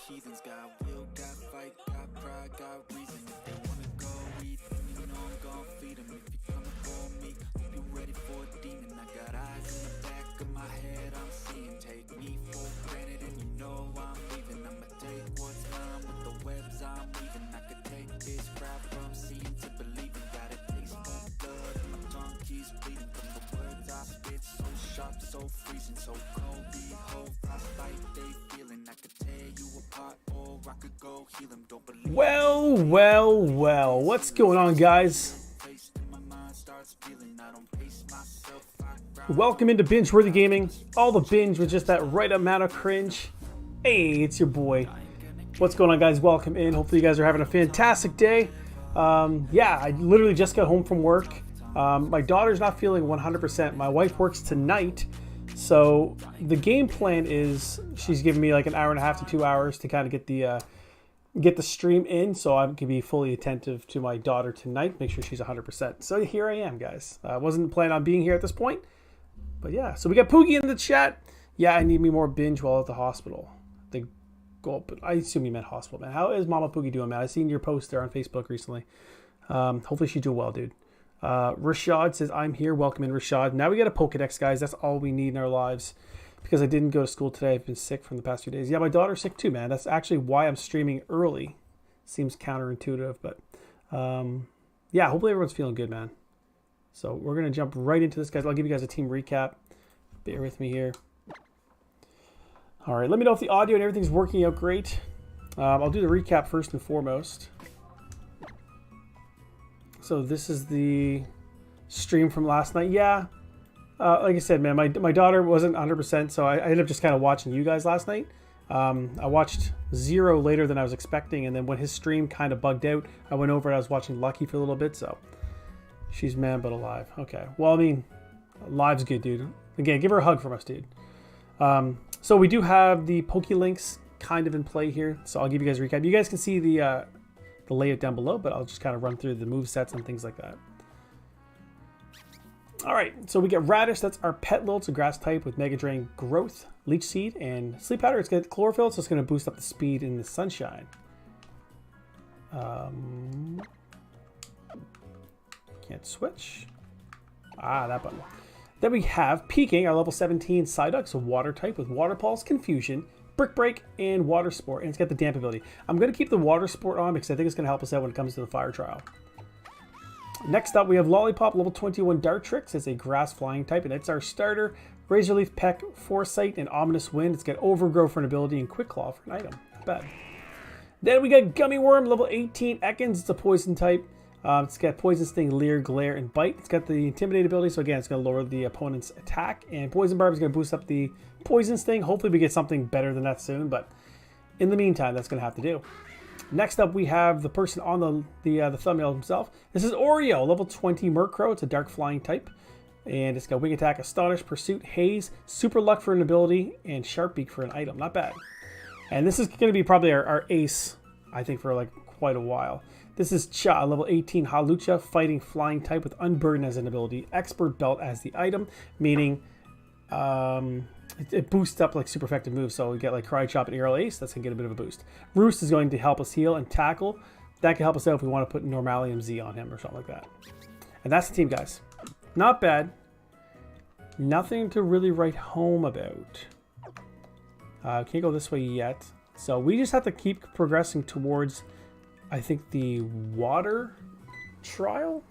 Heathens got will, got fight, got pride, got reason. If they wanna go eat, then you know I'm gon' feed them. If you coming for me, hope you ready for a demon. I got eyes in the back of my head, I'm seeing. Take me for granted and you know I'm leaving. I'ma take what's mine with the webs I'm weaving. I could take this crowd from seeing to believing. Got a taste of blood and my tongue keeps bleeding. From the words I spit, so sharp, so freezing, so cold. Behold, frostbite they feeling. I could tear you apart or I could go heal them. Don't believe. Well, what's going on, guys? Welcome into Binge Worthy Gaming. All the binge with just that right amount of cringe. Hey, it's your boy. What's going on, guys? Welcome in. Hopefully you guys are having a fantastic day. Yeah, I literally just got home from work. My daughter's not feeling 100%. My wife works tonight. So the game plan is she's giving me like an hour and a half to 2 hours to kind of get the stream in, so I can be fully attentive to my daughter tonight, make sure she's 100%. So here I am, guys. I wasn't planning on being here at this point, but yeah. So we got Poogie in the chat. Yeah, I need me more binge while at the hospital. They go up, I assume you meant hospital, man. How is Mama Poogie doing, man? I seen your post there on Facebook recently. Hopefully she's doing well, dude. Rashad says, I'm here. Welcome in, Rashad. Now we got a Pokedex, guys. That's all we need in our lives. Because I didn't go to school today. I've been sick from the past few days. Yeah, my daughter's sick too, man. That's actually why I'm streaming early. Seems counterintuitive, but yeah, hopefully everyone's feeling good, man. So we're going to jump right into this, guys. I'll give you guys a team recap. Bear with me here. All right, let me know if the audio and everything's working out great. I'll do the recap first and foremost. So this is the stream from last night. Yeah, like I said, man, my daughter wasn't 100%, so I ended up just kind of watching you guys last night. I watched Zero later than I was expecting, and then when his stream kind of bugged out, I went over and I was watching Lucky for a little bit, so she's mad but alive. Okay, well, I mean, live's good, dude. Again, give her a hug from us, dude. So we do have the Pokelinks kind of in play here, so I'll give you guys a recap. You guys can see the layout down below, but I'll just kind of run through the move sets and things like that. All right, so we get Radish. That's our Petilil. It's a grass type with Mega Drain Growth, Leech Seed, and Sleep Powder. It's got Chlorophyll, so it's going to boost up the speed in the sunshine. Can't switch. That button. Then we have Peking, our level 17 Psyduck, so Water type with Water Pulse, Confusion, Brick Break, and Water Sport, and it's got the Damp ability. I'm going to keep the Water Sport on because I think it's going to help us out when it comes to the Fire Trial. Next up, we have Lollipop, level 21 Dartrix. It's a grass flying type, and it's our starter. Razor Leaf, Peck, Foresight, and Ominous Wind. It's got Overgrow for an ability and Quick Claw for an item. Not bad. Then we got Gummy Worm, level 18 Ekans. It's a poison type. It's got Poison Sting, Leer, Glare, and Bite. It's got the Intimidate ability, so again, it's going to lower the opponent's attack. And Poison Barb is going to boost up the Poison Sting. Hopefully we get something better than that soon, but in the meantime, that's going to have to do. Next up, we have the person on the thumbnail himself. This is Oreo, level 20 Murkrow. It's a dark flying type. And it's got Wing Attack, Astonish, Pursuit, Haze, Super Luck for an ability, and Sharp Beak for an item. Not bad. And this is going to be probably our ace, I think, for like quite a while. This is Cha, level 18 Halucha, fighting flying type with Unburden as an ability, Expert Belt as the item, meaning it boosts up like super effective moves. So we get like Karate Chop and Aerial Ace. That's going to get a bit of a boost. Roost is going to help us heal, and Tackle. That can help us out if we want to put Normalium Z on him or something like that. And that's the team, guys. Not bad. Nothing to really write home about. Can't go this way yet. So we just have to keep progressing towards, I think, the water trial.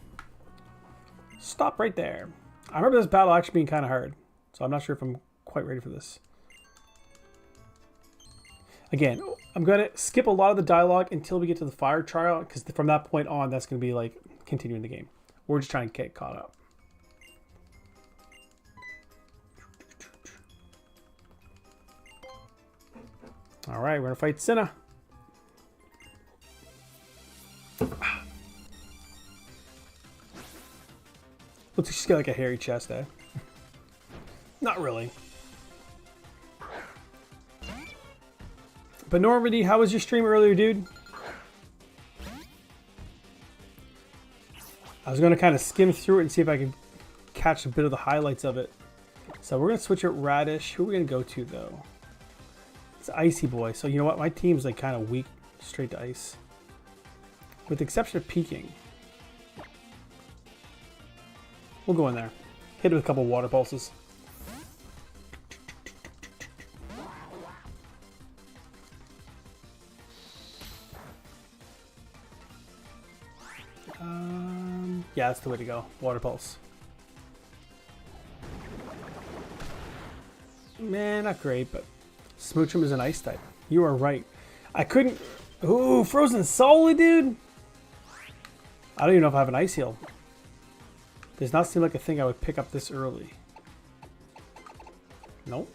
Stop right there. I remember this battle actually being kind of hard. So I'm not sure if I'm quite ready for this. Again, I'm going to skip a lot of the dialogue until we get to the fire trial, because from that point on, that's going to be like continuing the game. We're just trying to get caught up. All right, we're going to fight Cinna. Looks like she's got like a hairy chest, eh? Not really. But Normandy, how was your stream earlier, dude? I was going to kind of skim through it and see if I can catch a bit of the highlights of it. So we're going to switch out Radish. Who are we going to go to, though? It's Icy Boy. So you know what? My team's like kind of weak straight to ice. With the exception of Peking. We'll go in there. Hit it with a couple water pulses. Yeah, that's the way to go. Water pulse. Man, not great, but Smoochum is an ice type. You are right. I couldn't... Ooh, Frozen Solid, dude! I don't even know if I have an Ice Heal. Does not seem like a thing I would pick up this early. Nope.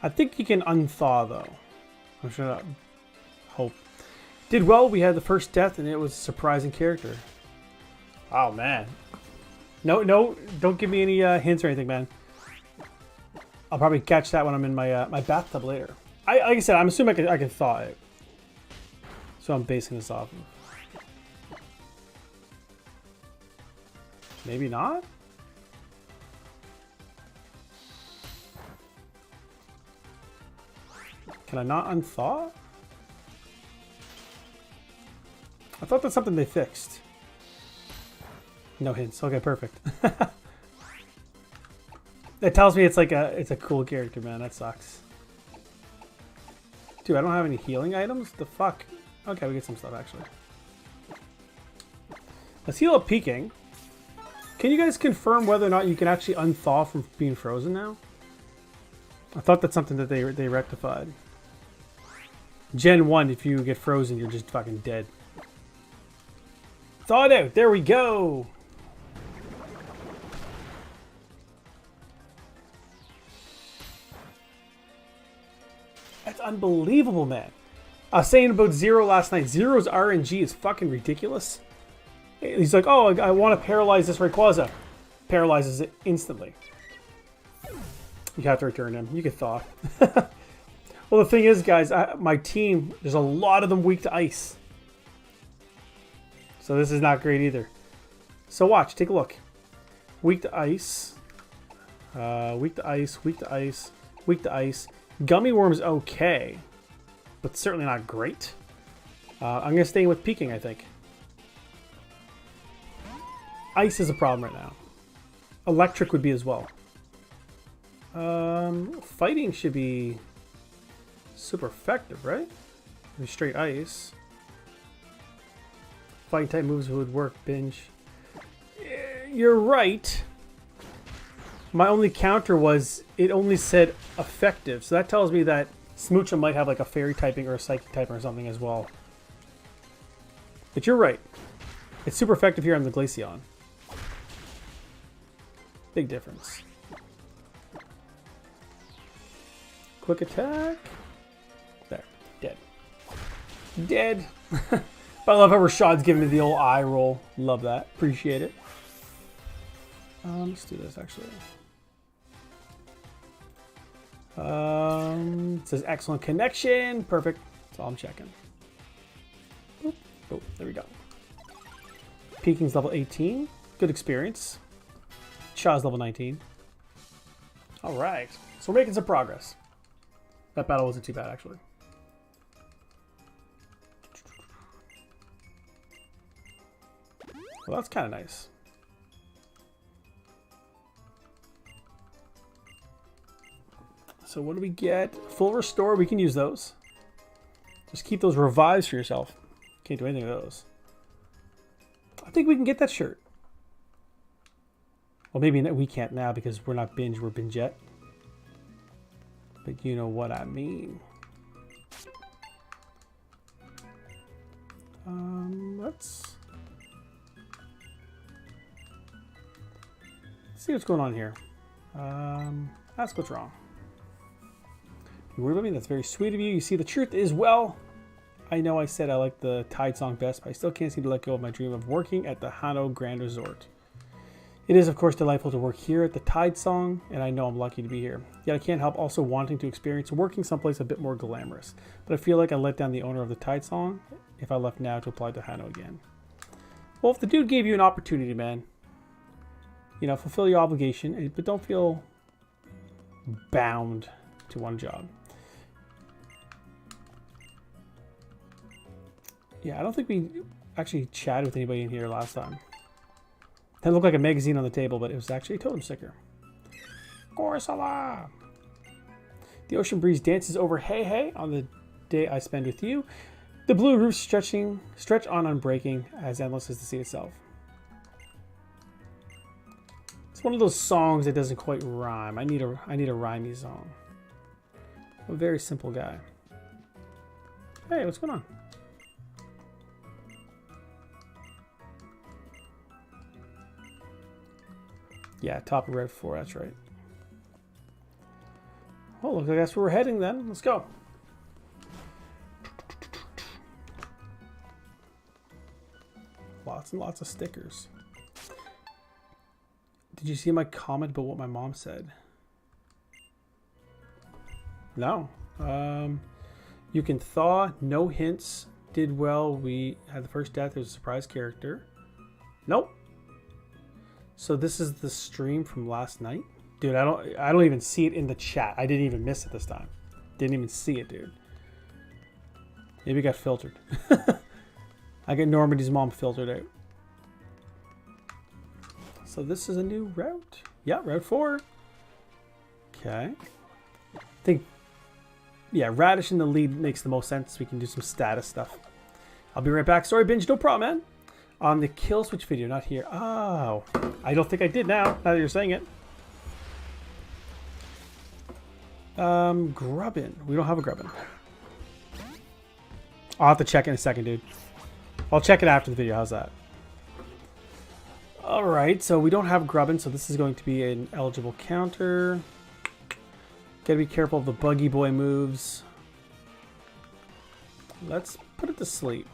I think you can unthaw, though. I'm sure that... Hope. Did well. We had the first death, and it was a surprising character. Oh, man. No, don't give me any hints or anything, man. I'll probably catch that when I'm in my my bathtub later. Like I said, I'm assuming I can thaw it. So I'm basing this off of. Maybe not? Can I not unthaw? I thought that's something they fixed. No hints. Okay, perfect. That tells me it's a cool character, man. That sucks. Dude, I don't have any healing items? The fuck? Okay, we get some stuff actually. Let's heal up Peking. Can you guys confirm whether or not you can actually unthaw from being frozen now? I thought that's something that they rectified. Gen 1, if you get frozen, you're just fucking dead. Thaw it out. There we go. That's unbelievable, man. I was saying about Zero last night. Zero's RNG is fucking ridiculous. He's like, oh, I want to paralyze this Rayquaza. Paralyzes it instantly. You have to return him. You can thaw. Well, the thing is, guys, my team, there's a lot of them weak to ice. So this is not great either. So watch, take a look. Weak to ice. Weak to ice, weak to ice, weak to ice. Gummy Worm's okay, but certainly not great. I'm going to stay with Peking, I think. Ice is a problem right now. Electric would be as well. Fighting should be super effective, right? Maybe straight ice. Fighting type moves would work, Binge. You're right. My only counter was it only said effective, so that tells me that Smoochum might have like a fairy typing or a psychic typing or something as well. But you're right. It's super effective here on the Glaceon. Big difference. Quick attack. There. Dead. Dead. But I love how Rashad's giving me the old eye roll. Love that. Appreciate it. Let's do this actually. It says excellent connection. Perfect. That's all I'm checking. Oop. Oh, there we go. Peking's level 18. Good experience. Shaw's level 19. All right. So we're making some progress. That battle wasn't too bad, actually. Well, that's kind of nice. So what do we get? Full restore. We can use those. Just keep those revives for yourself. Can't do anything with those. I think we can get that shirt. Well, maybe we can't now because we're not Binge, we're Bingette. But you know what I mean. Let's see what's going on here. Ask what's wrong. You worry about me? That's very sweet of you. You see, the truth is, well, I know I said I like the Tide song best, but I still can't seem to let go of my dream of working at the Hano Grand Resort. It is, of course, delightful to work here at the Tide song, and I know I'm lucky to be here. Yet I can't help also wanting to experience working someplace a bit more glamorous. But I feel like I let down the owner of the Tide song, if I left now to apply to Hano again. Well, if the dude gave you an opportunity, man, you know, fulfill your obligation, but don't feel bound to one job. Yeah, I don't think we actually chatted with anybody in here last time. That looked like a magazine on the table, but it was actually a totem sticker. Gorsala! The ocean breeze dances over hey hey on the day I spend with you. The blue roofs stretch on unbreaking, as endless as the sea itself. It's one of those songs that doesn't quite rhyme. I need a rhymey song. I'm a very simple guy. Hey, what's going on? Yeah, top of red 4, that's right. Oh, look, I guess where we're heading then. Let's go. Lots and lots of stickers. Did you see my comment about what my mom said? No. You can thaw, no hints, did well. We had the first death, there's a surprise character. Nope. So this is the stream from last night? Dude, I don't even see it in the chat. I didn't even miss it this time. Didn't even see it, dude. Maybe it got filtered. I get Normandy's mom filtered out. So this is a new route. Yeah, route 4. Okay. I think, yeah, Radish in the lead makes the most sense. We can do some status stuff. I'll be right back. Sorry, Binge, no problem, man. On the kill switch video, not here. Oh, I don't think I did now that you're saying it. Grubbin. We don't have a Grubbin. I'll have to check in a second, dude. I'll check it after the video. How's that? Alright, so we don't have Grubbin, so this is going to be an eligible counter. Gotta be careful of the buggy boy moves. Let's put it to sleep.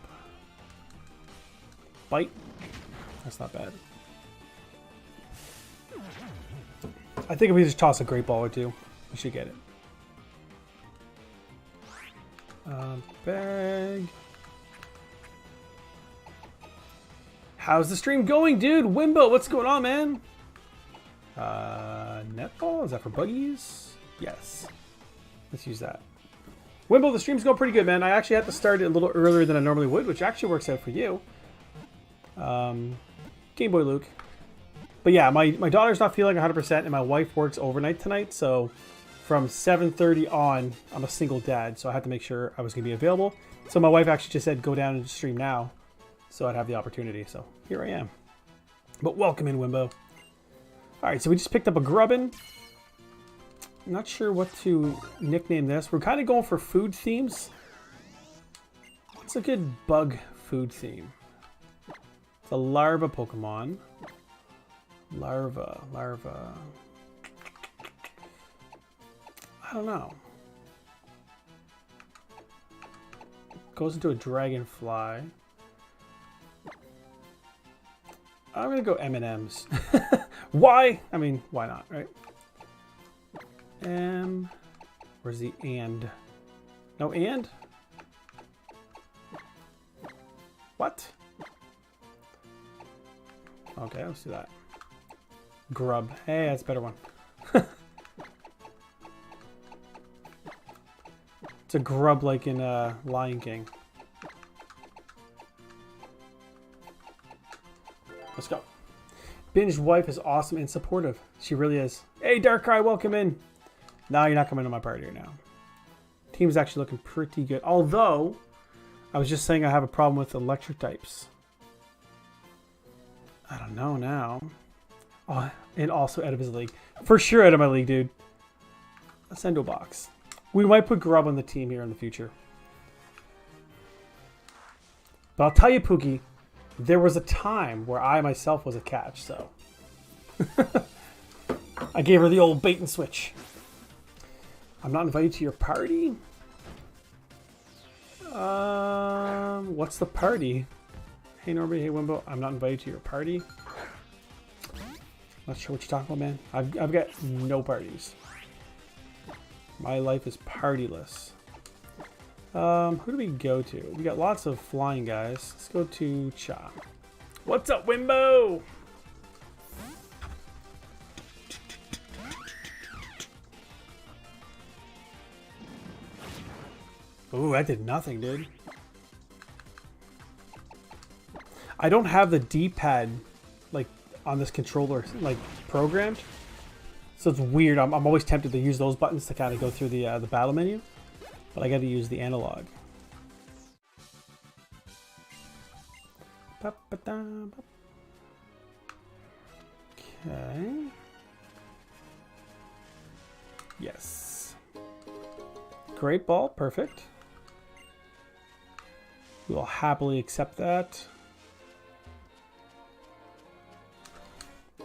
Bite. That's not bad. I think if we just toss a great ball or two, we should get it. Bag. How's the stream going, dude? Wimbo, what's going on, man? Netball? Is that for buggies? Yes. Let's use that. Wimbo, the stream's going pretty good, man. I actually had to start it a little earlier than I normally would, which actually works out for you. Game Boy Luke. But yeah, my daughter's not feeling 100%, and my wife works overnight tonight, so from 7:30 on, I'm a single dad, so I had to make sure I was going to be available. So my wife actually just said, go down and stream now, so I'd have the opportunity. So here I am. But welcome in, Wimbo. Alright, so we just picked up a Grubbin. I'm not sure what to nickname this. We're kind of going for food themes. It's a good bug food theme. It's a larva Pokemon. Larva. I don't know. Goes into a dragonfly. I'm gonna go M&M's. Why? I mean, why not, right? Where's the and? No and? What? Okay, let's do that. Grub. Hey, that's a better one. It's a grub like in Lion King. Let's go. Binge's wife is awesome and supportive. She really is. Hey, Darkrai, welcome in. No, you're not coming to my party right now. Team's actually looking pretty good. Although, I was just saying I have a problem with electric types. I don't know now. Oh, and also out of his league. For sure out of my league, dude. A Sendo box. We might put Grub on the team here in the future. But I'll tell you, Pookie, there was a time where I myself was a catch, so. I gave her the old bait and switch. I'm not invited to your party? What's the party? Hey Norby, hey Wimbo, I'm not invited to your party. Not sure what you're talking about, man. I've got no parties. My life is partyless. Who do we go to? We got lots of flying guys. Let's go to Cha. What's up, Wimbo? Ooh, that did nothing, dude. I don't have the D-pad like on this controller like programmed, so it's weird. I'm always tempted to use those buttons to kind of go through the battle menu, but I got to use the analog. Okay. Yes. Great ball, perfect. We will happily accept that.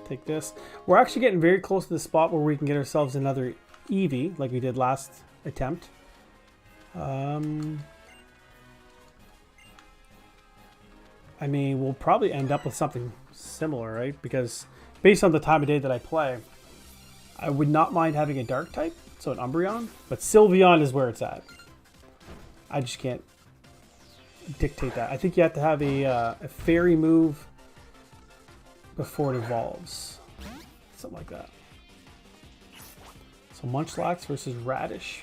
Take this. We're actually getting very close to the spot where we can get ourselves another Eevee, like we did last attempt. I mean, we'll probably end up with something similar, right? Because based on the time of day that I play, I would not mind having a dark type, so an Umbreon, but Sylveon is where it's at. I just can't dictate that. I think you have to have a fairy move before it evolves. Something like that. So Munchlax versus Radish.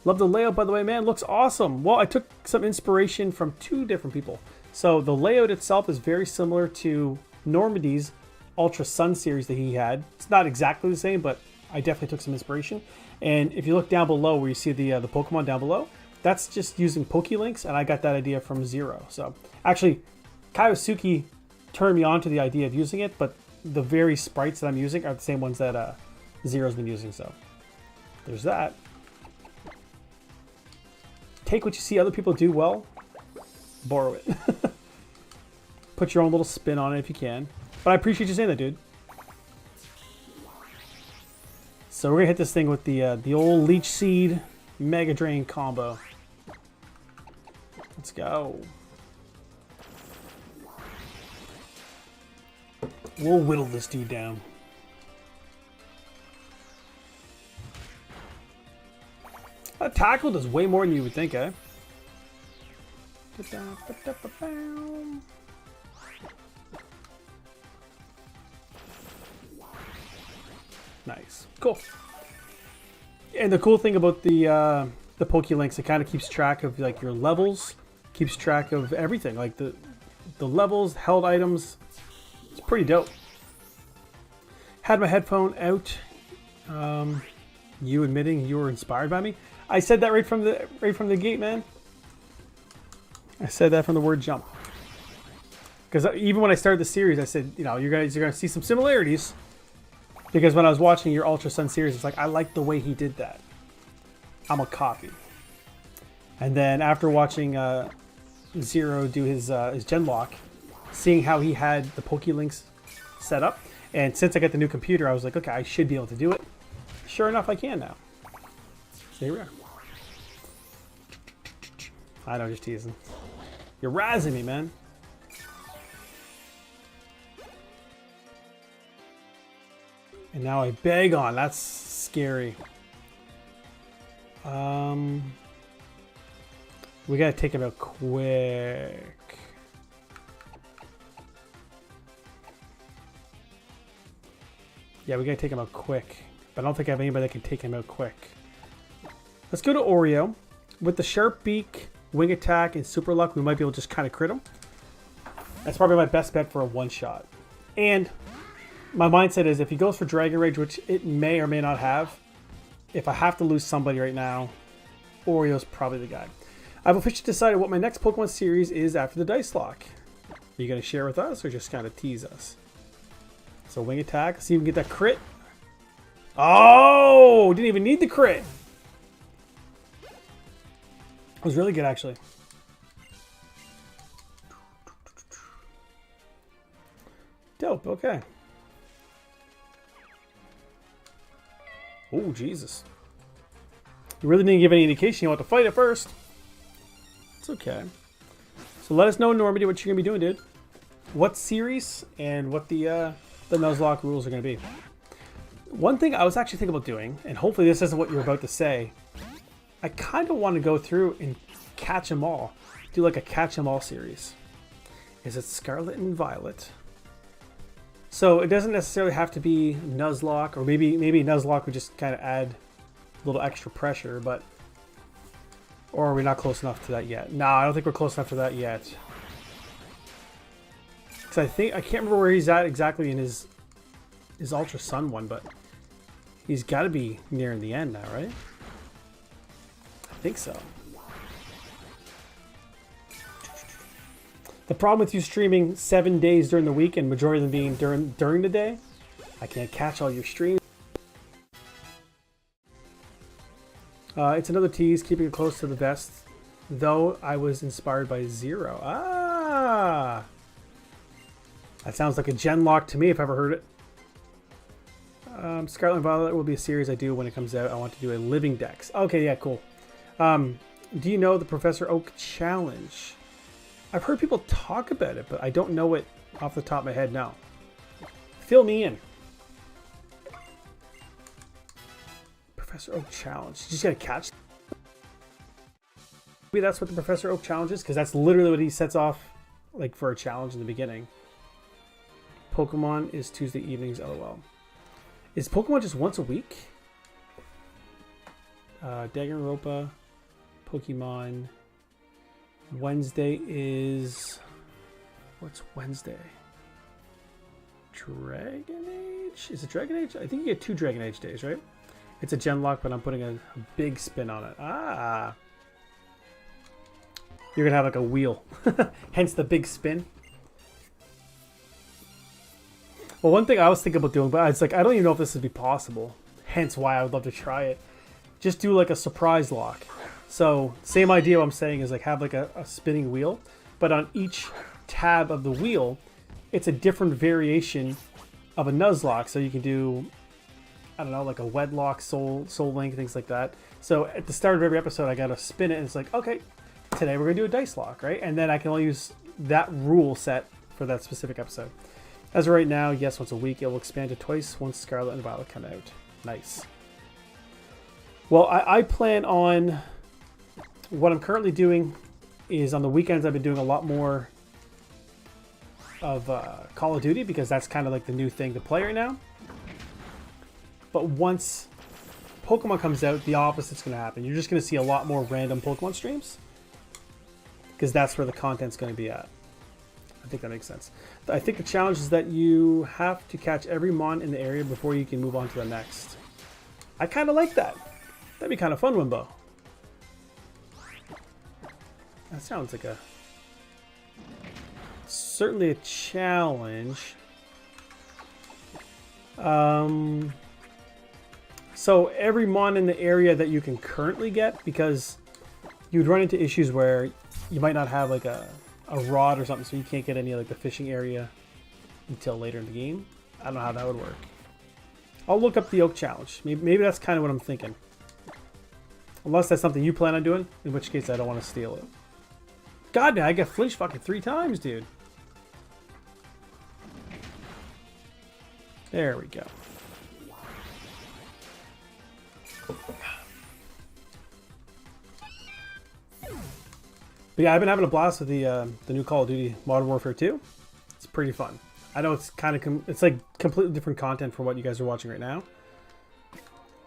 Love the layout, by the way, man. Looks awesome. Well, I took some inspiration from two different people. So the layout itself is very similar to Normandy's Ultra Sun series that he had. It's not exactly the same, but I definitely took some inspiration. And if you look down below where you see the Pokemon down below, that's just using Pokelinks, and I got that idea from Zero. So actually, Kaiosuke turned me on to the idea of using it, but the very sprites that I'm using are the same ones that Zero's been using. So there's that. Take what you see other people do well, borrow it. Put your own little spin on it if you can. But I appreciate you saying that, dude. So we're gonna hit this thing with the old Leech Seed Mega Drain combo. Let's go. We'll whittle this dude down. That tackle does way more than you would think, eh? Nice. Cool. And the cool thing about the Pokelinks, it kind of keeps track of like your levels, keeps track of everything, like the levels, held items. It's pretty dope. Had my headphone out. You admitting you were inspired by me? I said that right from the gate, man. I said that from the word jump. Because even when I started the series, I said, you know, you guys are gonna see some similarities. Because when I was watching your Ultra Sun series, it's like I like the way he did that. I'm a copy. And then after watching Zero do his Genlock, seeing how he had the Pokelinks set up, and since I got the new computer, I was like, okay, I should be able to do it. Sure enough, I can now. So here we are. I know, just teasing. You're razzing me, man. And now I beg on. That's scary. We gotta take him out quick. Yeah, we gotta take him out quick. But I don't think I have anybody that can take him out quick. Let's go to Oreo. With the Sharp Beak, Wing Attack, and Super Luck, we might be able to just kind of crit him. That's probably my best bet for a one-shot. And my mindset is if he goes for Dragon Rage, which it may or may not have, if I have to lose somebody right now, Oreo's probably the guy. I've officially decided what my next Pokemon series is after the Dice Lock. Are you going to share with us or just kind of tease us? So Wing Attack, let's see if we can get that crit. Oh, didn't even need the crit. It was really good, actually. Dope, okay. Oh, Jesus. You really didn't give any indication you want to fight at first. It's okay. So let us know, Normandy, what you're going to be doing, dude. What series and what the Nuzlocke rules are going to be. One thing I was actually thinking about doing, and hopefully this isn't what you're about to say, I kind of want to go through and catch them all. Do like a catch them all series. Is it Scarlet and Violet? So it doesn't necessarily have to be Nuzlocke, or maybe Nuzlocke would just kind of add a little extra pressure, but... Or are we not close enough to that yet? No, I don't think we're close enough to that yet. Because I can't remember where he's at exactly in his Ultra Sun one, but he's got to be nearing the end now, right? I think so. The problem with you streaming 7 days during the week and majority of them being during the day, I can't catch all your streams. It's another tease, keeping it close to the vest, though I was inspired by Zero. Ah! That sounds like a gen lock to me if I've ever heard it. Scarlet and Violet will be a series I do when it comes out. I want to do a living dex. Okay, yeah, cool. Do you know the Professor Oak challenge? I've heard people talk about it, but I don't know it off the top of my head now. Fill me in. Professor Oak challenge. You just gotta catch. Maybe that's what the Professor Oak challenge is, because that's literally what he sets off like for a challenge in the beginning. Pokemon is Tuesday evenings, LOL. Is Pokemon just once a week? Danganronpa, Pokemon. Wednesday is... What's Wednesday? Dragon Age? Is it Dragon Age? I think you get 2 Dragon Age days, right? It's a gen lock, but I'm putting a big spin on it. Ah! You're gonna have like a wheel. Hence the big spin. Well, one thing I was thinking about doing, but it's like, I don't even know if this would be possible. Hence why I would love to try it. Just do like a surprise lock. So, same idea what I'm saying is like have like a spinning wheel, but on each tab of the wheel, it's a different variation of a Nuzlocke. So you can do, I don't know, like a Wedlock, Soul Link, things like that. So at the start of every episode, I gotta spin it and it's like, okay, today we're gonna do a dice lock, right? And then I can only use that rule set for that specific episode. As of right now, yes, once a week. It will expand to twice once Scarlet and Violet come out. Nice. Well, I plan on... What I'm currently doing is on the weekends I've been doing a lot more of Call of Duty, because that's kind of like the new thing to play right now. But once Pokemon comes out, the opposite's going to happen. You're just going to see a lot more random Pokemon streams, because that's where the content's going to be at. I think that makes sense. I think the challenge is that you have to catch every Mon in the area before you can move on to the next. I kind of like that. That'd be kind of fun, Wimbo. That sounds like certainly a challenge. So every Mon in the area that you can currently get, because you'd run into issues where you might not have like a rod or something, so you can't get any like the fishing area until later in the game. I don't know how that would work. I'll look up the Oak challenge. Maybe that's kind of what I'm thinking. Unless that's something you plan on doing, in which case I don't want to steal it. God, man, I got flinched fucking 3 times, dude. There we go. But yeah, I've been having a blast with the new Call of Duty Modern Warfare 2. It's pretty fun. I know it's kind of it's like completely different content from what you guys are watching right now,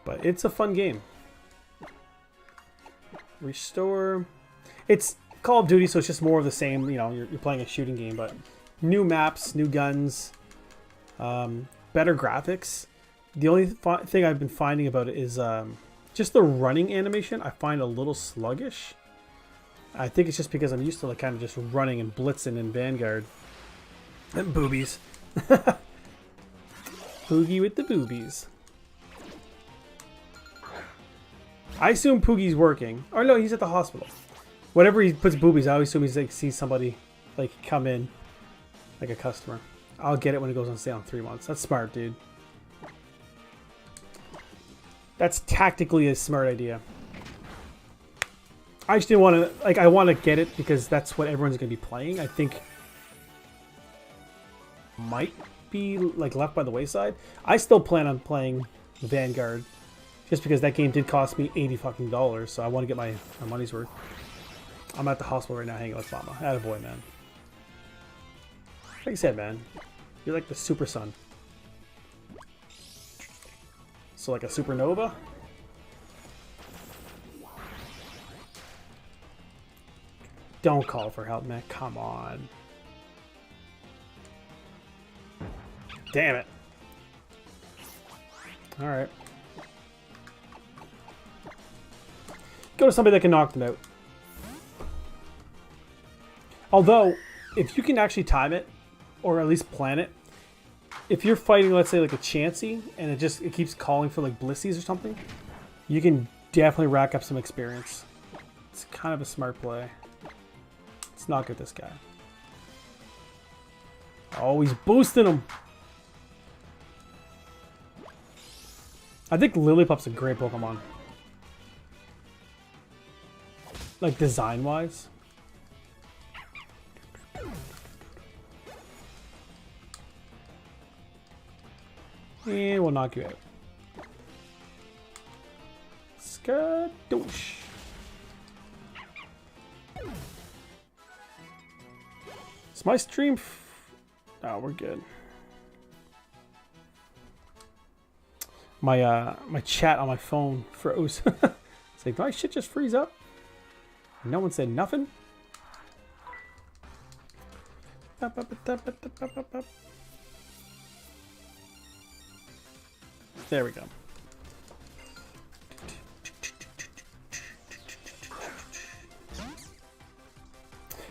but it's a fun game. Restore. It's Call of Duty, so it's just more of the same. You know, you're playing a shooting game, but new maps, new guns, better graphics. The only thing I've been finding about it is just the running animation. I find a little sluggish. I think it's just because I'm used to like kind of just running and blitzing in Vanguard. And boobies. Poogie with the boobies. I assume Poogie's working. Or no, he's at the hospital. Whenever he puts boobies, I always assume he's like sees somebody like come in, like a customer. I'll get it when it goes on sale in 3 months. That's smart, dude. That's tactically a smart idea. I just didn't want to, like, I want to get it because that's what everyone's going to be playing. I think might be like left by the wayside. I still plan on playing Vanguard Just because that game did cost me $80 fucking, so I want to get my money's worth. I'm at the hospital right now hanging with Mama. Attaboy, man. Like I said, man, you're like the super sun. So like a supernova? Don't call for help, man. Come on. Damn it. Alright. Go to somebody that can knock them out. Although, if you can actually time it, or at least plan it, if you're fighting, let's say, like a Chansey, and it keeps calling for like Blissies or something, you can definitely rack up some experience. It's kind of a smart play. Let's knock at this guy. Oh, he's boosting him. I think Lillipump's a great Pokemon. Like, design-wise. And we'll knock you out. Skadoosh. Is my stream... Oh, we're good. My chat on my phone froze. It's like, did my shit just freeze up? No one said nothing? There we go.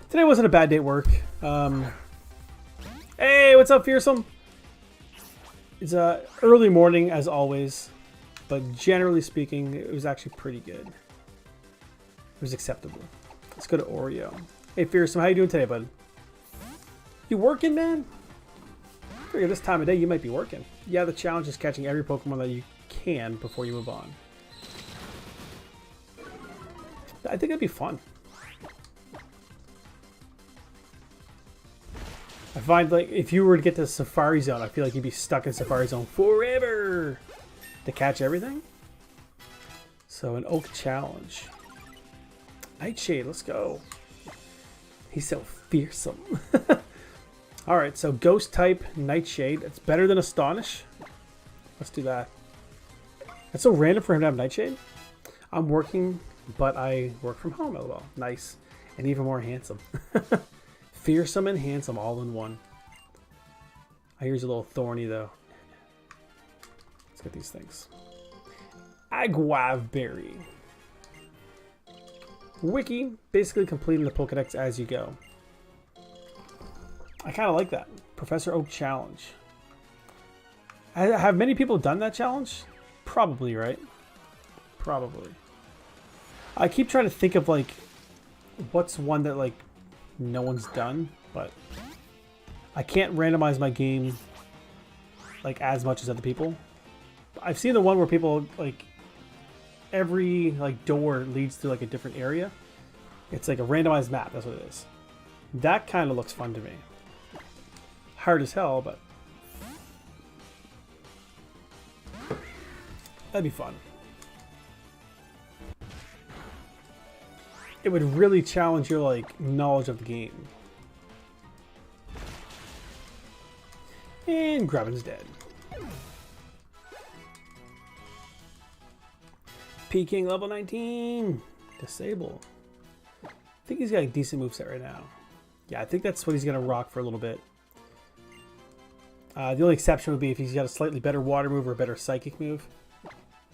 Today wasn't a bad day at work. Hey, what's up, Fearsome? It's early morning as always, but generally speaking, it was actually pretty good. It was acceptable. Let's go to Oreo. Hey, Fearsome, how you doing today, bud? You working, man? I figure this time of day you might be working. Yeah, the challenge is catching every Pokemon that you can before you move on. I think it'd be fun. I find, like, if you were to get to Safari Zone, I feel like you'd be stuck in Safari Zone forever to catch everything. So, an Oak Challenge. Nightshade, let's go. He's so fearsome. Alright, so Ghost type Nightshade. It's better than Astonish. Let's do that. That's so random for him to have Nightshade. I'm working, but I work from home, lol. Nice. And even more handsome. Fearsome and handsome all in one. I hear he's a little thorny though. Let's get these things. Aguave Berry. Wiki, basically completing the Pokedex as you go. I kind of like that. Professor Oak Challenge. Have many people done that challenge? Probably, right? Probably. I keep trying to think of, like, what's one that, like, no one's done, but I can't randomize my game, like, as much as other people. I've seen the one where people, like, every, like, door leads to, like, a different area. It's like a randomized map, that's what it is. That kind of looks fun to me. Hard as hell, but that'd be fun. It would really challenge your, like, knowledge of the game. And Grubbin's dead. Peking level 19. Disable. I think he's got a decent moveset right now. Yeah, I think that's what he's going to rock for a little bit. The only exception would be if he's got a slightly better water move or a better psychic move.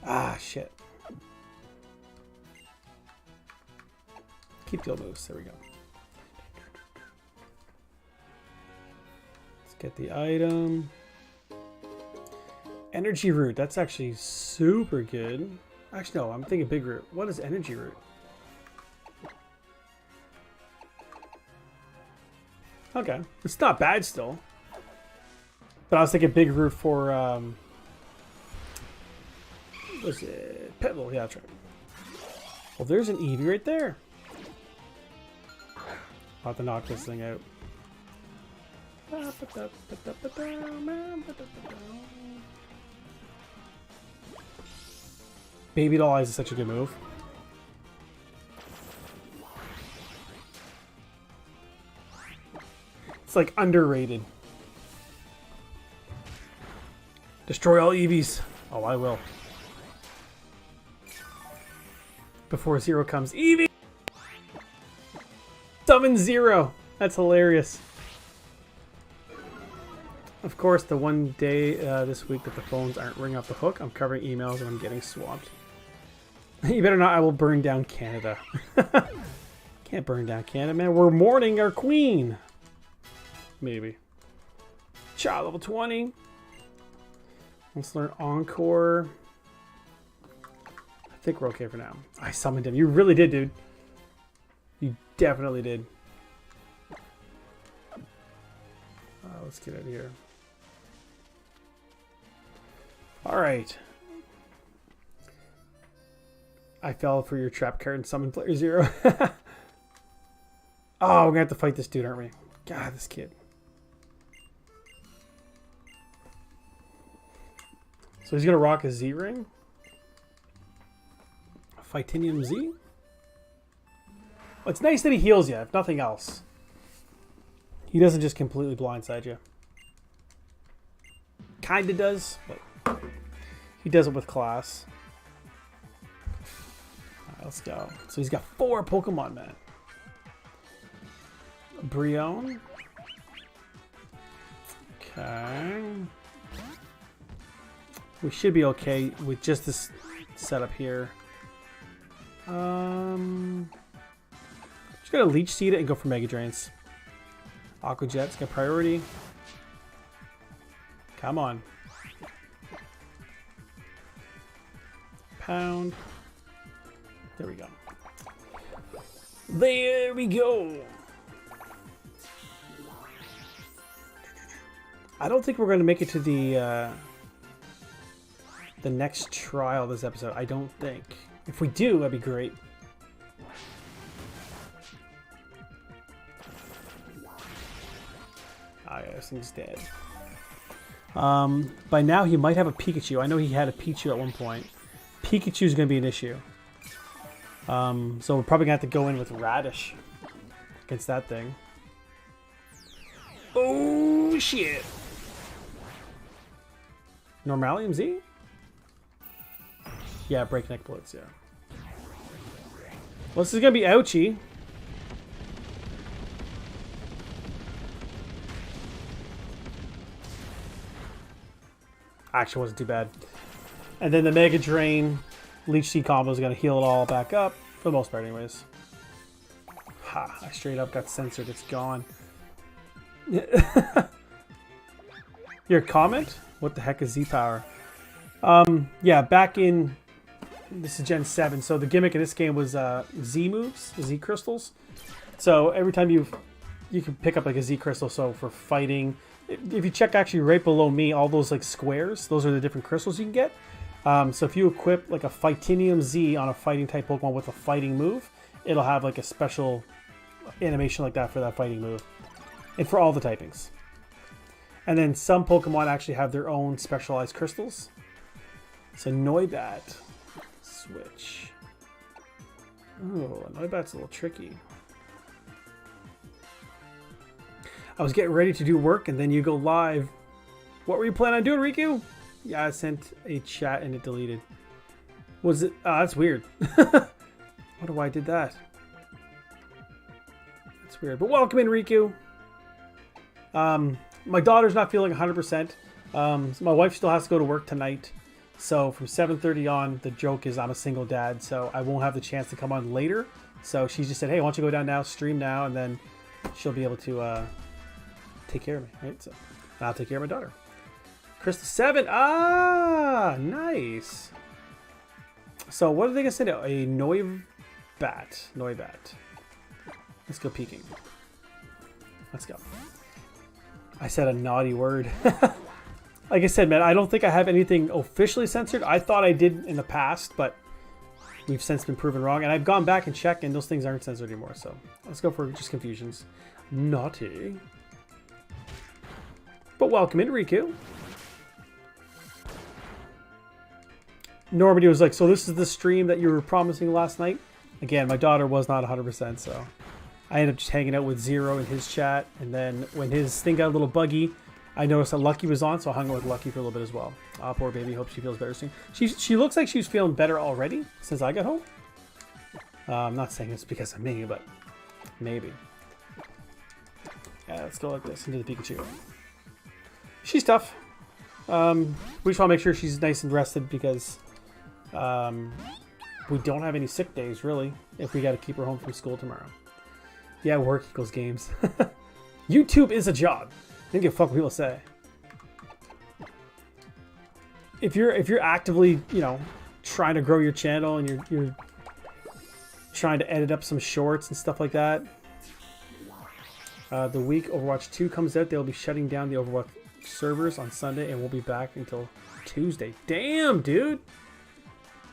Ah, shit. Keep deal moves. There we go. Let's get the item. Energy Root. That's actually super good. Actually, no. I'm thinking Big Root. What is Energy Root? Okay. It's not bad still. But I was thinking Big Root for, what's it? Petal. Yeah, that's right. Well, there's an Eevee right there. I'll have to knock this thing out. Baby Doll Eyes is such a good move. It's like underrated. Destroy all Eevees. Oh, I will. Before Zero comes. Eevee! Summon Zero! That's hilarious. Of course, the one day this week that the phones aren't ringing off the hook, I'm covering emails and I'm getting swamped. You better not, I will burn down Canada. Can't burn down Canada, man. We're mourning our queen. Maybe. Child level 20. Let's learn Encore. I think we're okay for now. I summoned him. You really did, dude. You definitely did. Let's get out of here. All right. I fell for your trap card and summoned player 0. Oh, we're gonna have to fight this dude, aren't we? God, this kid. So he's gonna rock a Z ring. Fightinium Z. Well, it's nice that he heals you, if nothing else. He doesn't just completely blindside you. Kinda does, but he does it with class. Alright, let's go. So he's got 4 Pokemon, man. Brion. Okay. We should be okay with just this setup here. Just gonna Leech Seed it and go for Mega Drains. Aqua Jet's got priority. Come on. Pound. There we go. There we go. I don't think we're going to make it to the next trial this episode. I don't think. If we do, that'd be great. Ah, yeah, this thing's dead. By now, he might have a Pikachu. I know he had a Pichu at one point. Pikachu's going to be an issue. So we're probably going to have to go in with Radish against that thing. Oh, shit. Normalium Z? Yeah, Breakneck Blitz, yeah. Well, this is going to be ouchy. Actually, wasn't too bad. And then the Mega Drain Leech Seed combo is going to heal it all back up. For the most part, anyways. Ha, I straight up got censored. It's gone. Your comment? What the heck is Z-Power? Yeah, back in... This is Gen 7. So the gimmick in this game was Z moves, Z crystals. So every time you can pick up like a Z crystal. So for fighting... If you check actually right below me, all those like squares, those are the different crystals you can get. So if you equip like a Fightinium Z on a fighting type Pokemon with a fighting move, it'll have like a special animation like that for that fighting move. And for all the typings. And then some Pokemon actually have their own specialized crystals. So Noibat. Switch. Oh, Noibat's a little tricky. I was getting ready to do work and then you go live. What were you planning on doing, Riku? Yeah, I sent a chat and it deleted. Was it? Oh, that's weird. Wonder why I did that. That's weird. But welcome in, Riku. My daughter's not feeling 100%. So my wife still has to go to work tonight. So from 7:30 on, the joke is I'm a single dad. So I won't have the chance to come on later. So she just said, hey, why don't you go down now, stream now, and then she'll be able to take care of me, right? So I'll take care of my daughter. Crystal 7. Ah, nice. So what are they going to send out? A Noibat. Let's go peeking. Let's go. I said a naughty word. Like I said, man, I don't think I have anything officially censored. I thought I did in the past, but we've since been proven wrong. And I've gone back and checked, and those things aren't censored anymore. So let's go for just confusions. Naughty. But welcome in, Riku. Normandy was like, so this is the stream that you were promising last night? Again, my daughter was not 100%, so I ended up just hanging out with Zero in his chat. And then when his thing got a little buggy, I noticed that Lucky was on, so I hung out with Lucky for a little bit as well. Poor baby. Hope she feels better soon. She looks like she's feeling better already since I got home. I'm not saying it's because of me, but maybe. Yeah, let's go like this into the Pikachu. She's tough. We just want to make sure she's nice and rested because we don't have any sick days, really, if we got to keep her home from school tomorrow. Yeah, work equals games. YouTube is a job. I don't give a fuck what people say. If you're actively, you know, trying to grow your channel and you're trying to edit up some shorts and stuff like that, the week Overwatch 2 comes out, they'll be shutting down the Overwatch servers on Sunday and we'll be back until Tuesday. Damn, dude!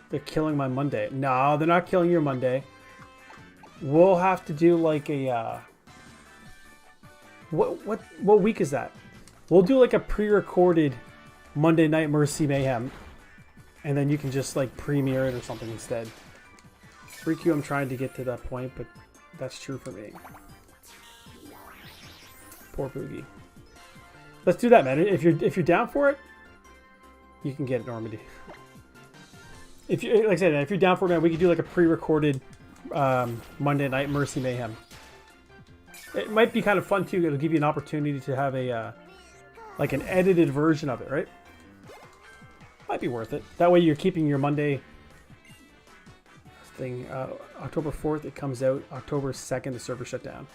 They're killing my Monday. No, they're not killing your Monday. We'll have to do like a what week is that? We'll do like a pre-recorded Monday Night Mercy Mayhem, and then you can just like premiere it or something instead. Freak you, I'm trying to get to that point, but that's true for me. Poor Boogie. Let's do that, man. If you're down for it, you can get it, Normandy. If you, like I said, if you're down for it, man, we could do like a pre-recorded Monday Night Mercy Mayhem. It might be kind of fun too. It'll give you an opportunity to have a like an edited version of it, right? Might be worth it. That way you're keeping your Monday thing. October 4th, it comes out. October 2nd, the server shut down.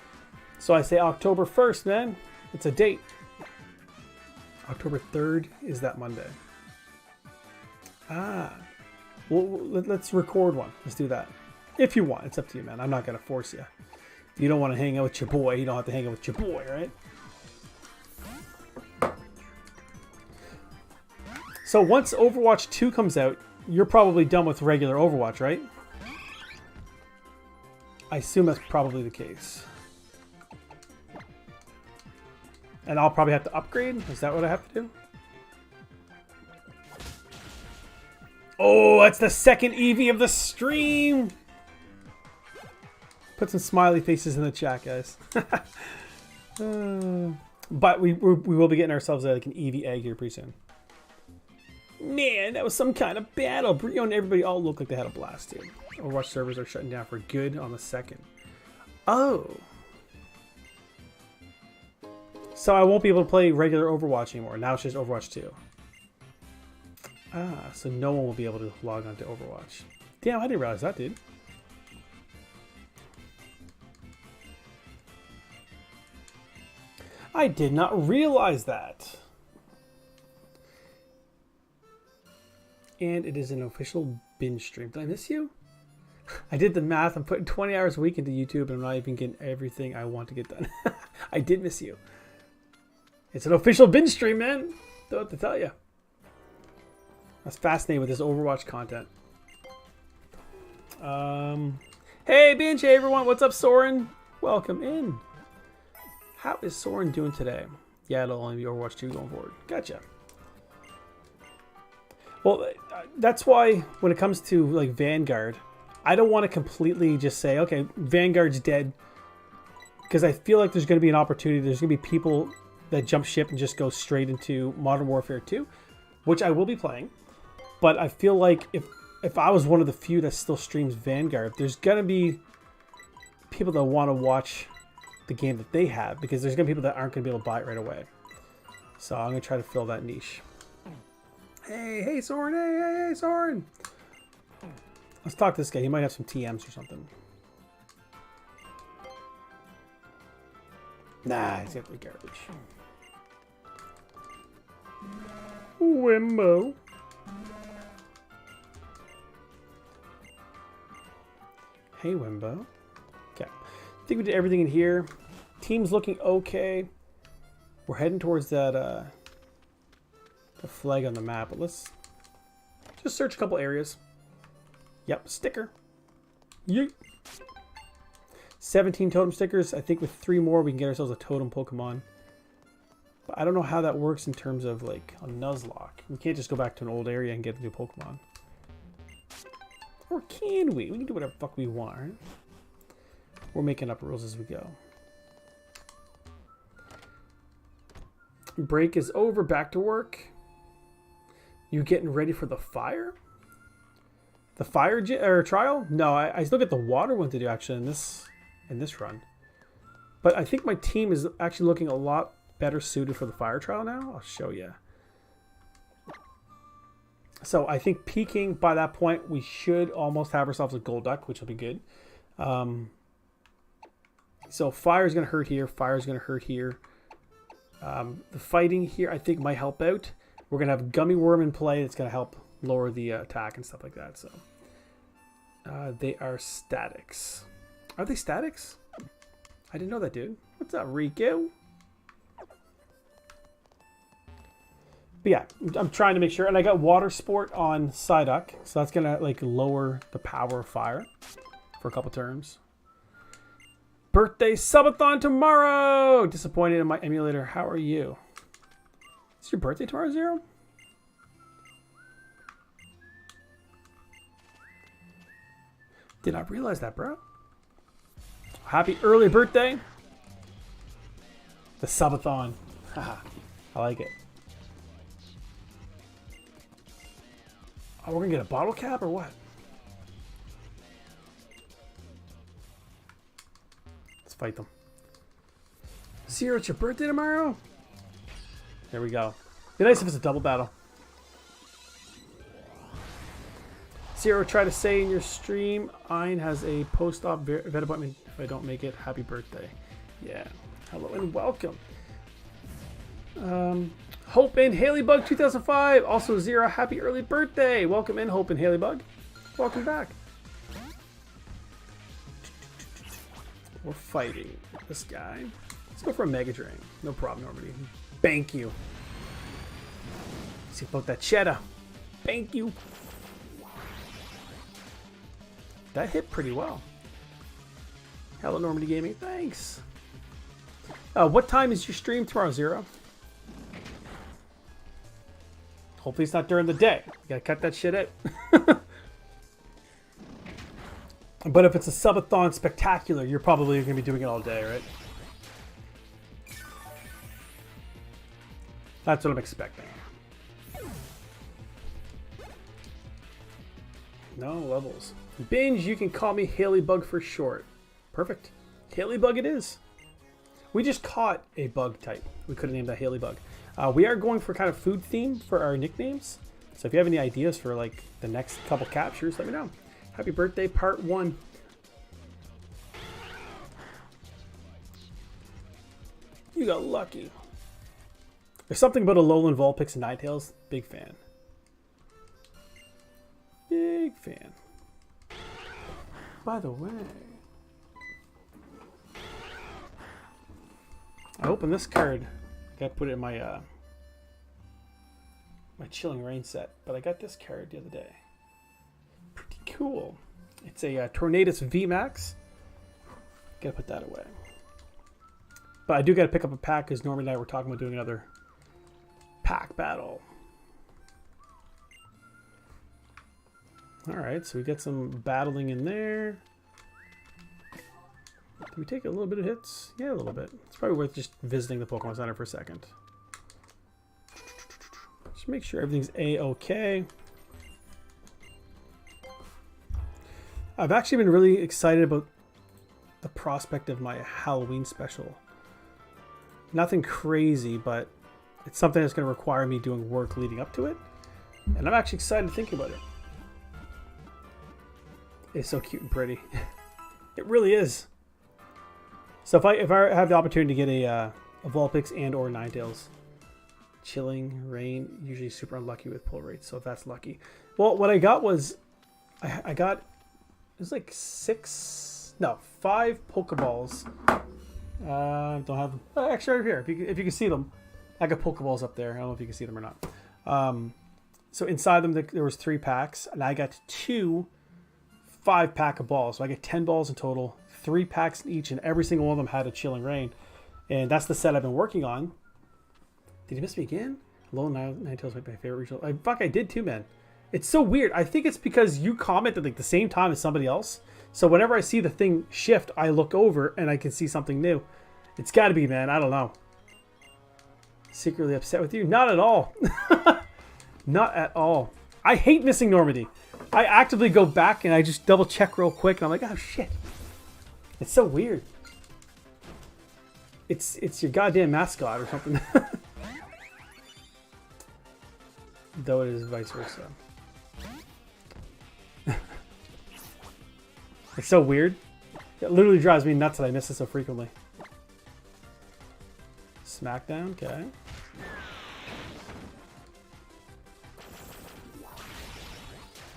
So I say October 1st, man. It's a date. October 3rd is that Monday. Ah. Well, let's record one. Let's do that. If you want. It's up to you, man. I'm not going to force you. If you don't want to hang out with your boy, you don't have to hang out with your boy, right? So once Overwatch 2 comes out, you're probably done with regular Overwatch, right? I assume that's probably the case. And I'll probably have to upgrade? Is that what I have to do? Oh, that's the second Eevee of the stream! Put some smiley faces in the chat, guys. But we will be getting ourselves like an Eevee egg here pretty soon. Man, that was some kind of battle. Brio and everybody all looked like they had a blast, dude. Overwatch servers are shutting down for good on the 2nd. Oh. So I won't be able to play regular Overwatch anymore. Now it's just Overwatch 2. Ah, so no one will be able to log on to Overwatch. Damn, I didn't realize that, dude. I did not realize that. And it is an official binge stream. Did I miss you? I did the math. I'm putting 20 hours a week into YouTube and I'm not even getting everything I want to get done. I did miss you. It's an official binge stream, man. Don't know what to tell you. I was fascinated with this Overwatch content. Hey, Binge, hey everyone. What's up, Soren? Welcome in. How is Soren doing today? Yeah, it'll only be Overwatch 2 going forward. Gotcha. Well, that's why when it comes to like Vanguard, I don't want to completely just say, okay, Vanguard's dead. Because I feel like there's going to be an opportunity. There's going to be people that jump ship and just go straight into Modern Warfare 2, which I will be playing. But I feel like if I was one of the few that still streams Vanguard, there's going to be people that want to watch the game that they have, because there's going to be people that aren't going to be able to buy it right away. So I'm going to try to fill that niche. Hey, Soren. Hey, Soren. Let's talk to this guy. He might have some TMs or something. Nah, he's got the garbage. Wimbo. Hey, Wimbo. Okay. I think we did everything in here. Team's looking okay. We're heading towards that the flag on the map, but let's just search a couple areas. Yep, sticker. Yeet. 17 totem stickers. I think with 3 more we can get ourselves a totem Pokemon. But I don't know how that works in terms of like a Nuzlocke. We can't just go back to an old area and get a new Pokemon. Or can we? We can do whatever the fuck we want, right? We're making up rules as we go. Break is over. Back to work. You getting ready for the fire? The fire or trial? No, I still get the water one to do actually in this run. But I think my team is actually looking a lot better suited for the fire trial now. I'll show you. So I think peaking by that point, we should almost have ourselves a gold duck, which will be good. So fire is going to hurt here. Fire is going to hurt here. The fighting here, I think, might help out. We're going to have Gummy Worm in play. It's going to help lower the attack and stuff like that. So they are statics. Are they statics? I didn't know that, dude. What's up, Rico? But yeah, I'm trying to make sure. And I got Water Sport on Psyduck. So that's going to like lower the power of fire for a couple turns. Birthday subathon tomorrow! Disappointed in my emulator. How are you? Is your birthday tomorrow, Zero? Did not realize that, bro. Happy early birthday. The subathon. Haha. I like it. Oh, we're gonna get a bottle cap or what? Let's fight them. Zero, it's your birthday tomorrow? There we go. Be nice if it's a double battle. Zero, try to say in your stream, Ein has a post-op vet appointment. If I don't make it, happy birthday. Yeah. Hello and welcome. Hope in Haley-Bug 2005. Also, Zero, happy early birthday. Welcome in, Hope in Haley-Bug. Welcome back. We're fighting this guy. Let's go for a Mega Drain. No problem, Normandy. Thank you. See about that cheddar. Thank you. That hit pretty well. Hello, Normandy Gaming. Thanks. What time is your stream tomorrow, Zero? Hopefully it's not during the day. You gotta cut that shit out. But if it's a subathon spectacular, you're probably gonna be doing it all day, right? That's what I'm expecting. No levels. Binge, you can call me Haley-Bug for short. Perfect. Haley-Bug it is. We just caught a bug type. We could have named that Haley-Bug. We are going for kind of food theme for our nicknames. So if you have any ideas for like the next couple captures, let me know. Happy birthday, part 1. You got lucky. There's something about a Alolan Vulpix and Ninetales. Big fan. Big fan. By the way, I opened this card. Got to put it in my my Chilling Rain set, but I got this card the other day. Pretty cool. It's a Tornadus VMAX. Gotta put that away. But I do gotta pick up a pack because Norman and I were talking about doing another pack battle. Alright, so we got some battling in there. Did we take a little bit of hits? Yeah, a little bit. It's probably worth just visiting the Pokemon Center for a second. Just make sure everything's A-okay. I've actually been really excited about the prospect of my Halloween special. Nothing crazy, but it's something that's going to require me doing work leading up to it. And I'm actually excited to think about it. It's so cute and pretty. It really is. So if I have the opportunity to get a Vulpix and or Ninetales, Chilling Rain, usually super unlucky with pull rates, so if that's lucky. Well, what I got was, I got, it was like 5 Pokeballs. Don't have them. Actually, right here, if you can see them. I got Pokeballs up there. I don't know if you can see them or not. So inside them, there was 3 packs, and I got 2 5-pack of balls. So I get 10 balls in total, 3 packs in each, and every single one of them had a Chilling Rain. And that's the set I've been working on. Did you miss me again? Hello, Ninetales might be my favorite regional. I did too, man. It's so weird. I think it's because you commented like the same time as somebody else. So whenever I see the thing shift, I look over and I can see something new. It's got to be, man. I don't know. Secretly upset with you? Not at all. Not at all. I hate missing Normandy. I actively go back and I just double check real quick and I'm like, oh shit. It's so weird. It's your goddamn mascot or something. Though it is vice versa. It's so weird. It literally drives me nuts that I miss it so frequently. Smackdown, okay.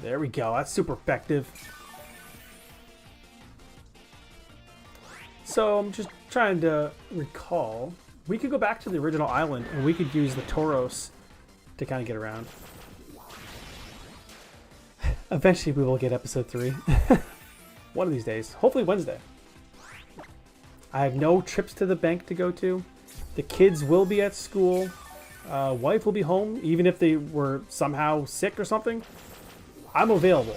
There we go. That's super effective. So I'm just trying to recall. We could go back to the original island and we could use the Tauros to kind of get around. Eventually we will get episode 3. One of these days. Hopefully Wednesday. I have no trips to the bank to go to. The kids will be at school. Wife will be home, even if they were somehow sick or something. I'm available.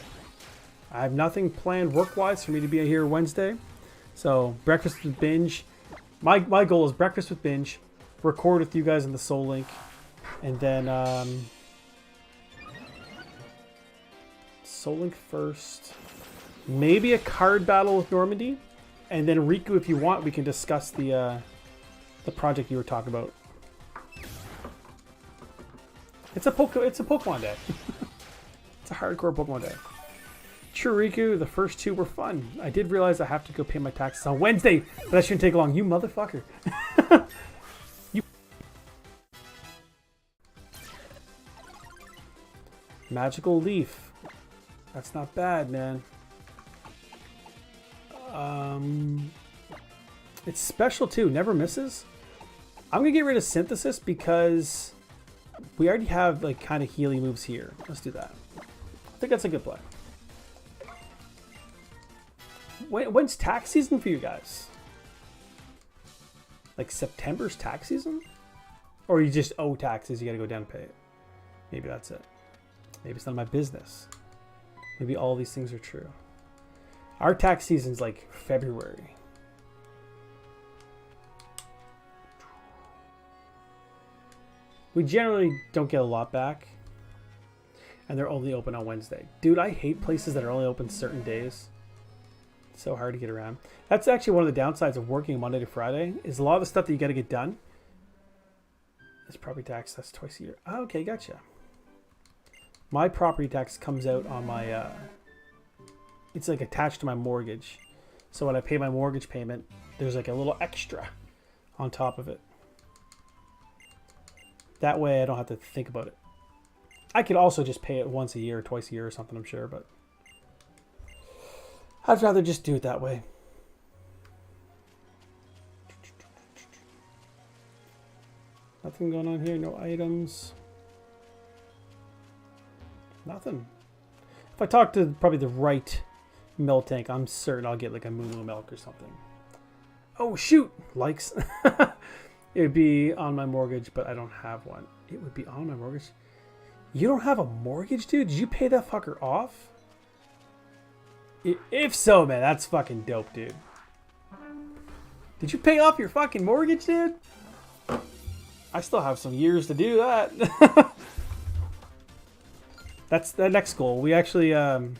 I have nothing planned work-wise for me to be here Wednesday. So, breakfast with Binge. My goal is breakfast with Binge, record with you guys in the Soul Link, and then Soul Link first. Maybe a card battle with Normandy, and then Riku, if you want, we can discuss the project you were talking about. It's a Pokemon day. It's a hardcore Pokemon day. True, Riku, the first 2 were fun. I did realize I have to go pay my taxes on Wednesday, but that shouldn't take long. You motherfucker. You. Magical Leaf. That's not bad, man. It's special too. Never misses. I'm gonna get rid of Synthesis because we already have like kind of Healy moves here. Let's do that. I think that's a good play. When's tax season for you guys? Like September's tax season? Or you just owe taxes, you gotta go down and pay it. Maybe that's it. Maybe it's none of my business. Maybe all these things are true. Our tax season's like February. We generally don't get a lot back. And they're only open on Wednesday. Dude, I hate places that are only open certain days. It's so hard to get around. That's actually one of the downsides of working Monday to Friday, is a lot of the stuff that you got to get done is property tax. That's twice a year. Oh, okay, gotcha. My property tax comes out on my, it's like attached to my mortgage. So when I pay my mortgage payment, there's like a little extra on top of it. That way I don't have to think about it. I could also just pay it once a year or twice a year or something, I'm sure, but I'd rather just do it that way. Nothing going on here, no items. Nothing. If I talk to probably the right milk tank, I'm certain I'll get like a Moo milk or something. Oh shoot, likes. It would be on my mortgage, but I don't have one. It would be on my mortgage. You don't have a mortgage, dude? Did you pay that fucker off? If so, man, that's fucking dope, dude. Did you pay off your fucking mortgage, dude? I still have some years to do that. That's the next goal. We actually, I don't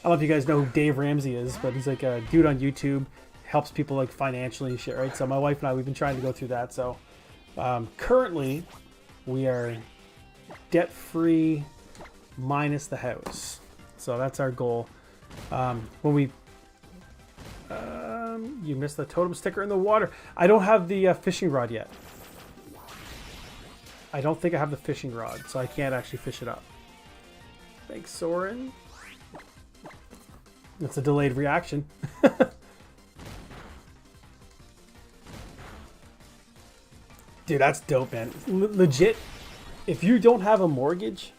know if you guys know who Dave Ramsey is, but he's like a dude on YouTube. Helps people like financially and shit, right? So my wife and I, we've been trying to go through that. So currently we are debt-free minus the house. So that's our goal. When we you missed the totem sticker in the water. I don't have the fishing rod yet. I don't think I have the fishing rod, so I can't actually fish it up. Thanks, Soren. That's a delayed reaction. Dude, that's dope, man. Legit, if you don't have a mortgage,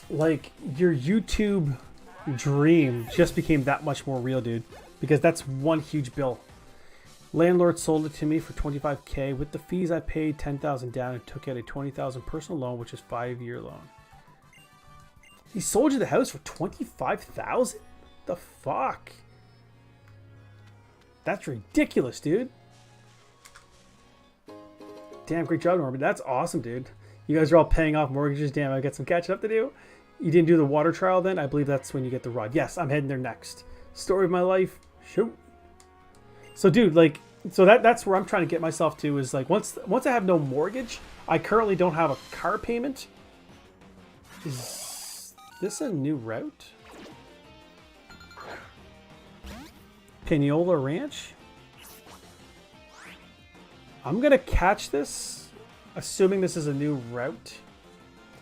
like, your YouTube dream just became that much more real, dude. Because that's one huge bill. Landlord sold it to me for $25K. With the fees, I paid $10,000 down and took out a $20,000 personal loan, which is a 5-year loan. He sold you the house for 25,000? The fuck? That's ridiculous, dude. Damn, great job, Norman. That's awesome, dude. You guys are all paying off mortgages. Damn, I got some catching up to do. You didn't do the water trial then? I believe that's when you get the rod. Yes, I'm heading there next. Story of my life. Shoot. So, dude, like, so that's where I'm trying to get myself to is like once I have no mortgage, I currently don't have a car payment. Is this a new route? Pinola Ranch? I'm going to catch this, assuming this is a new route,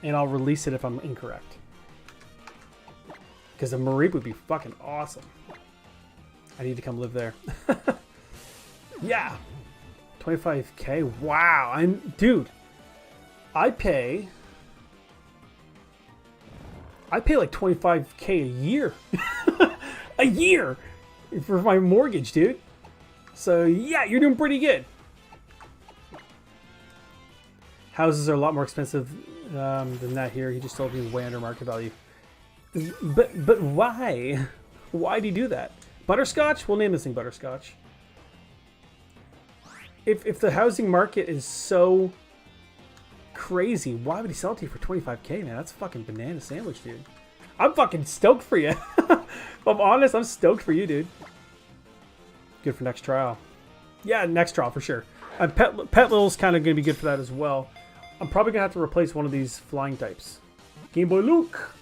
and I'll release it if I'm incorrect. Because the Mareep would be fucking awesome. I need to come live there. Yeah. 25k. Wow. Dude, I pay like 25k a year. A year for my mortgage, dude. So yeah, you're doing pretty good. Houses are a lot more expensive than that here. He just told me way under market value. But why? Why do you do that? Butterscotch? We'll name this thing Butterscotch. If the housing market is so crazy, why would he sell it to you for 25k, man? That's a fucking banana sandwich, dude. I'm fucking stoked for you. If I'm honest, I'm stoked for you, dude. Good for next trial. Yeah, next trial for sure. Pet Little's kind of going to be good for that as well. I'm probably going to have to replace one of these flying types. Game Boy Luke.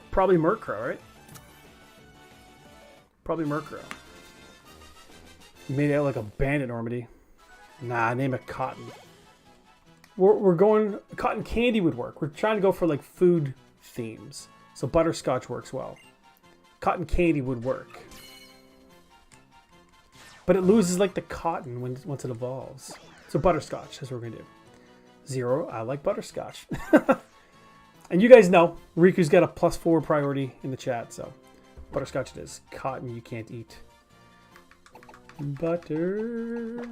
Probably Murkrow, right? Probably Murkrow. You made it out like a bandit, Normandy. Nah, name it Cotton. We're going... Cotton candy would work. We're trying to go for like food themes. So butterscotch works well. Cotton candy would work. But it loses like the cotton once it evolves. So butterscotch is what we're going to do. Zero, I like butterscotch. And you guys know, Riku's got a +4 priority in the chat, so butterscotch it is. Cotton you can't eat. Butter.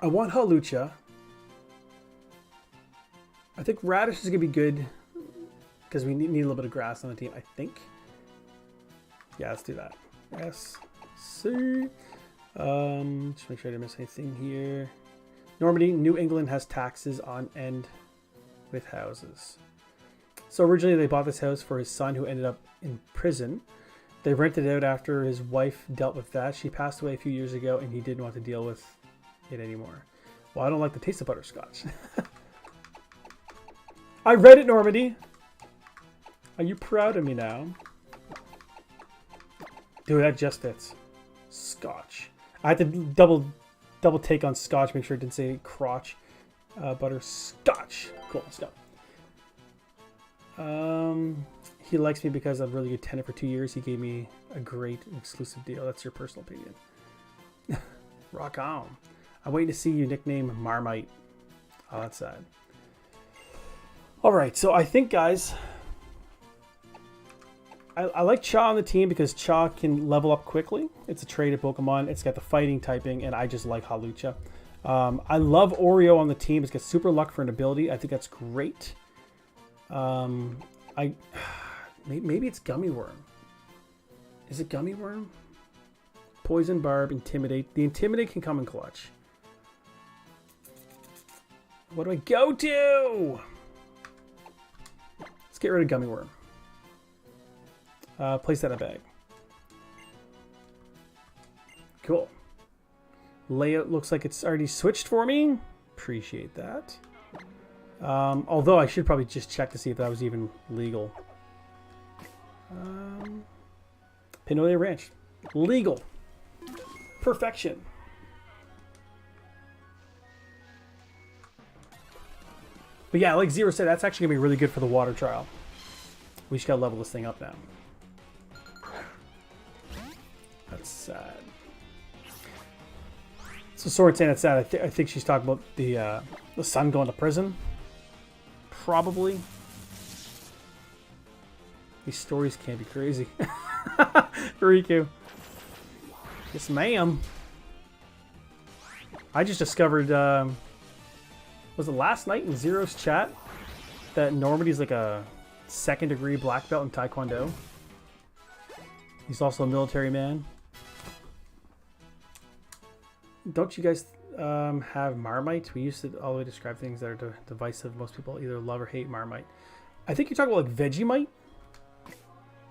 I want Halucha. I think Radish is going to be good because we need a little bit of grass on the team, I think. Yeah, let's do that. Yes. See. Just make sure I didn't miss anything here. Normandy, New England has taxes on end with houses. So originally they bought this house for his son who ended up in prison. They rented it out after his wife dealt with that. She passed away a few years ago and he didn't want to deal with it anymore. Well, I don't like the taste of butterscotch. I read it, Normandy. Are you proud of me now? Dude, that just fits. Scotch. I had to double take on scotch, make sure it didn't say crotch. Butterscotch. Cool, let's go. He likes me because I'm really good tenant for 2 years. He gave me a great exclusive deal. That's your personal opinion. Rock on. I'm waiting to see you nickname Marmite. Oh, that's sad. All right, so I think, guys, I like Cha on the team because Cha can level up quickly. It's a traded Pokemon. It's got the fighting typing, and I just like Halucha. I love Oreo on the team. It's got super luck for an ability. I think that's great. Maybe it's Gummy Worm. Is it Gummy Worm? Poison Barb, Intimidate. The Intimidate can come in clutch. What do I go to? Let's get rid of Gummy Worm. Place that in a bag. Cool. Layout looks like it's already switched for me. Appreciate that. Although I should probably just check to see if that was even legal. Pinola Ranch. Legal. Perfection. But yeah, like Zero said, that's actually going to be really good for the water trial. We just got to level this thing up now. That's sad. So Sword saying that's sad. I think she's talking about the son going to prison. Probably. These stories can't be crazy. Riku. Yes, ma'am. I just discovered Was it last night in Zero's chat that Normandy's like a 2nd degree black belt in Taekwondo? He's also a military man. Don't you guys have Marmite? We used to always describe things that are divisive. Most people either love or hate Marmite. I think you're talking about like Vegemite.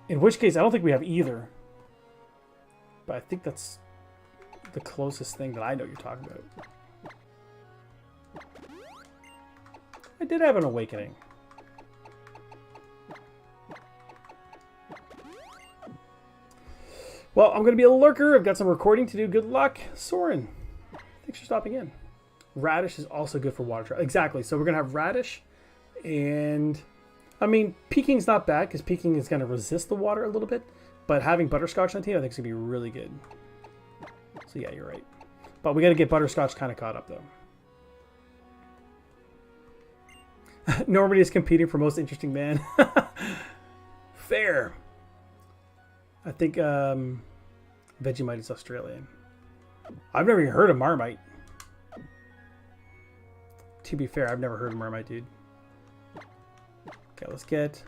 In which case, I don't think we have either. But I think that's the closest thing that I know you're talking about. I did have an awakening. Well, I'm going to be a lurker. I've got some recording to do. Good luck. Soren, thanks for stopping in. Radish is also good for water trial. Exactly. So we're going to have radish. And, I mean, Peking's not bad because Peking is going to resist the water a little bit. But having butterscotch on the team, I think is going to be really good. So, yeah, you're right. But we got to get butterscotch kind of caught up, though. Normandy is competing for most interesting man. Fair. I think Vegemite is Australian. I've never even heard of Marmite. To be fair, I've never heard of Marmite, dude. Okay, let's get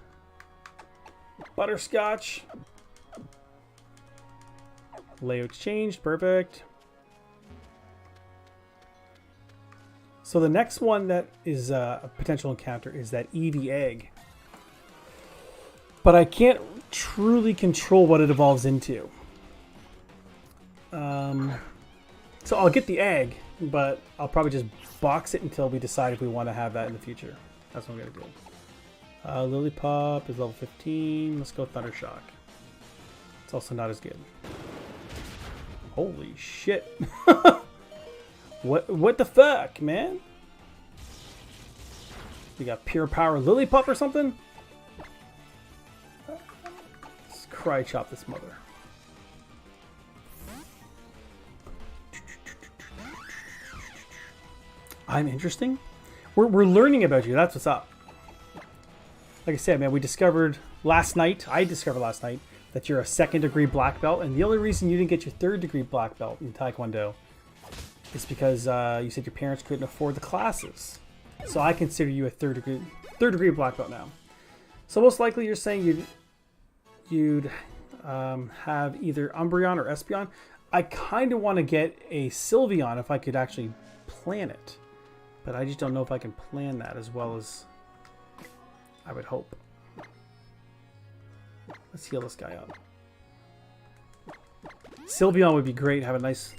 butterscotch. Layout's changed. Perfect. So the next one that is a potential encounter is that Eevee egg. But I can't truly control what it evolves into. So I'll get the egg, but I'll probably just box it until we decide if we want to have that in the future. That's what I'm going to do. Lillipup is level 15. Let's go Thundershock. It's also not as good. Holy shit. What the fuck, man? We got Pure Power Lillipup or something? Let's cry chop this mother. I'm interesting. We're learning about you. That's what's up. Like I said, man, I discovered last night that you're a 2nd degree black belt, and the only reason you didn't get your 3rd degree black belt in Taekwondo is because you said your parents couldn't afford the classes. So I consider you a 3rd degree black belt now. So most likely you're saying you'd have either Umbreon or Espeon. I kind of want to get a Sylveon if I could actually plan it. But I just don't know if I can plan that as well as I would hope. Let's heal this guy up. Sylveon would be great. Have a nice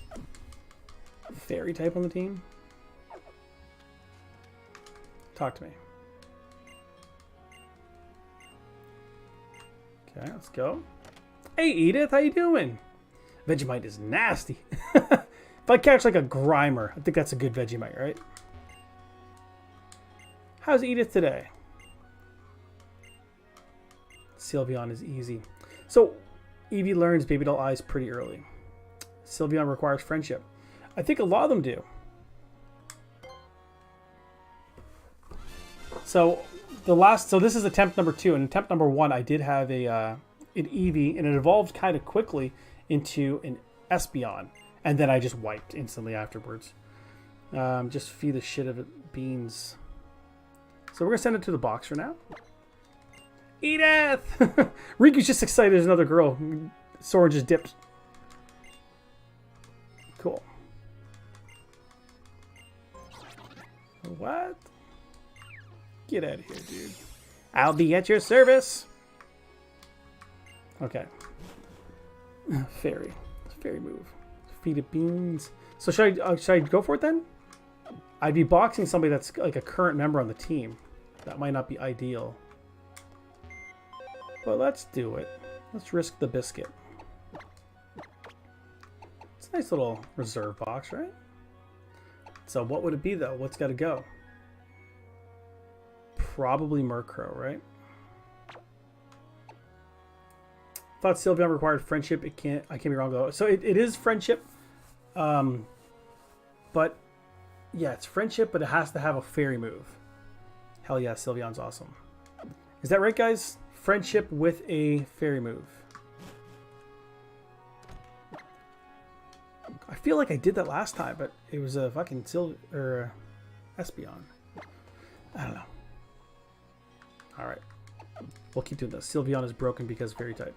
fairy type on the team. Talk to me. Okay, let's go. Hey Edith, how you doing? Vegemite is nasty. If I catch like a Grimer, I think that's a good Vegemite, right? How's Edith today? Sylveon is easy. So, Eevee learns Baby Doll Eyes pretty early. Sylveon requires friendship. I think a lot of them do. So this is attempt number 2. And attempt number 1, I did have an Eevee, and it evolved kind of quickly into an Espeon. And then I just wiped instantly afterwards. Just feed the shit of it beans. So we're going to send it to the box for now. Edith! Riku's just excited as another girl. Sora just dipped. Cool. What? Get out of here, dude. I'll be at your service. Okay. Fairy. Fairy move. Feed it beans. So should I go for it then? I'd be boxing somebody that's like a current member on the team. That might not be ideal. But let's do it. Let's risk the biscuit. It's a nice little reserve box, right? So what would it be though? What's got to go? Probably Murkrow, right? Thought Sylveon required friendship. I can't be wrong though. So it is friendship. But yeah, it's friendship, but it has to have a fairy move. Hell yeah, Sylveon's awesome. Is that right, guys? Friendship with a fairy move. I feel like I did that last time, but it was a fucking Espeon. I don't know. All right. We'll keep doing this. Sylveon is broken because fairy type.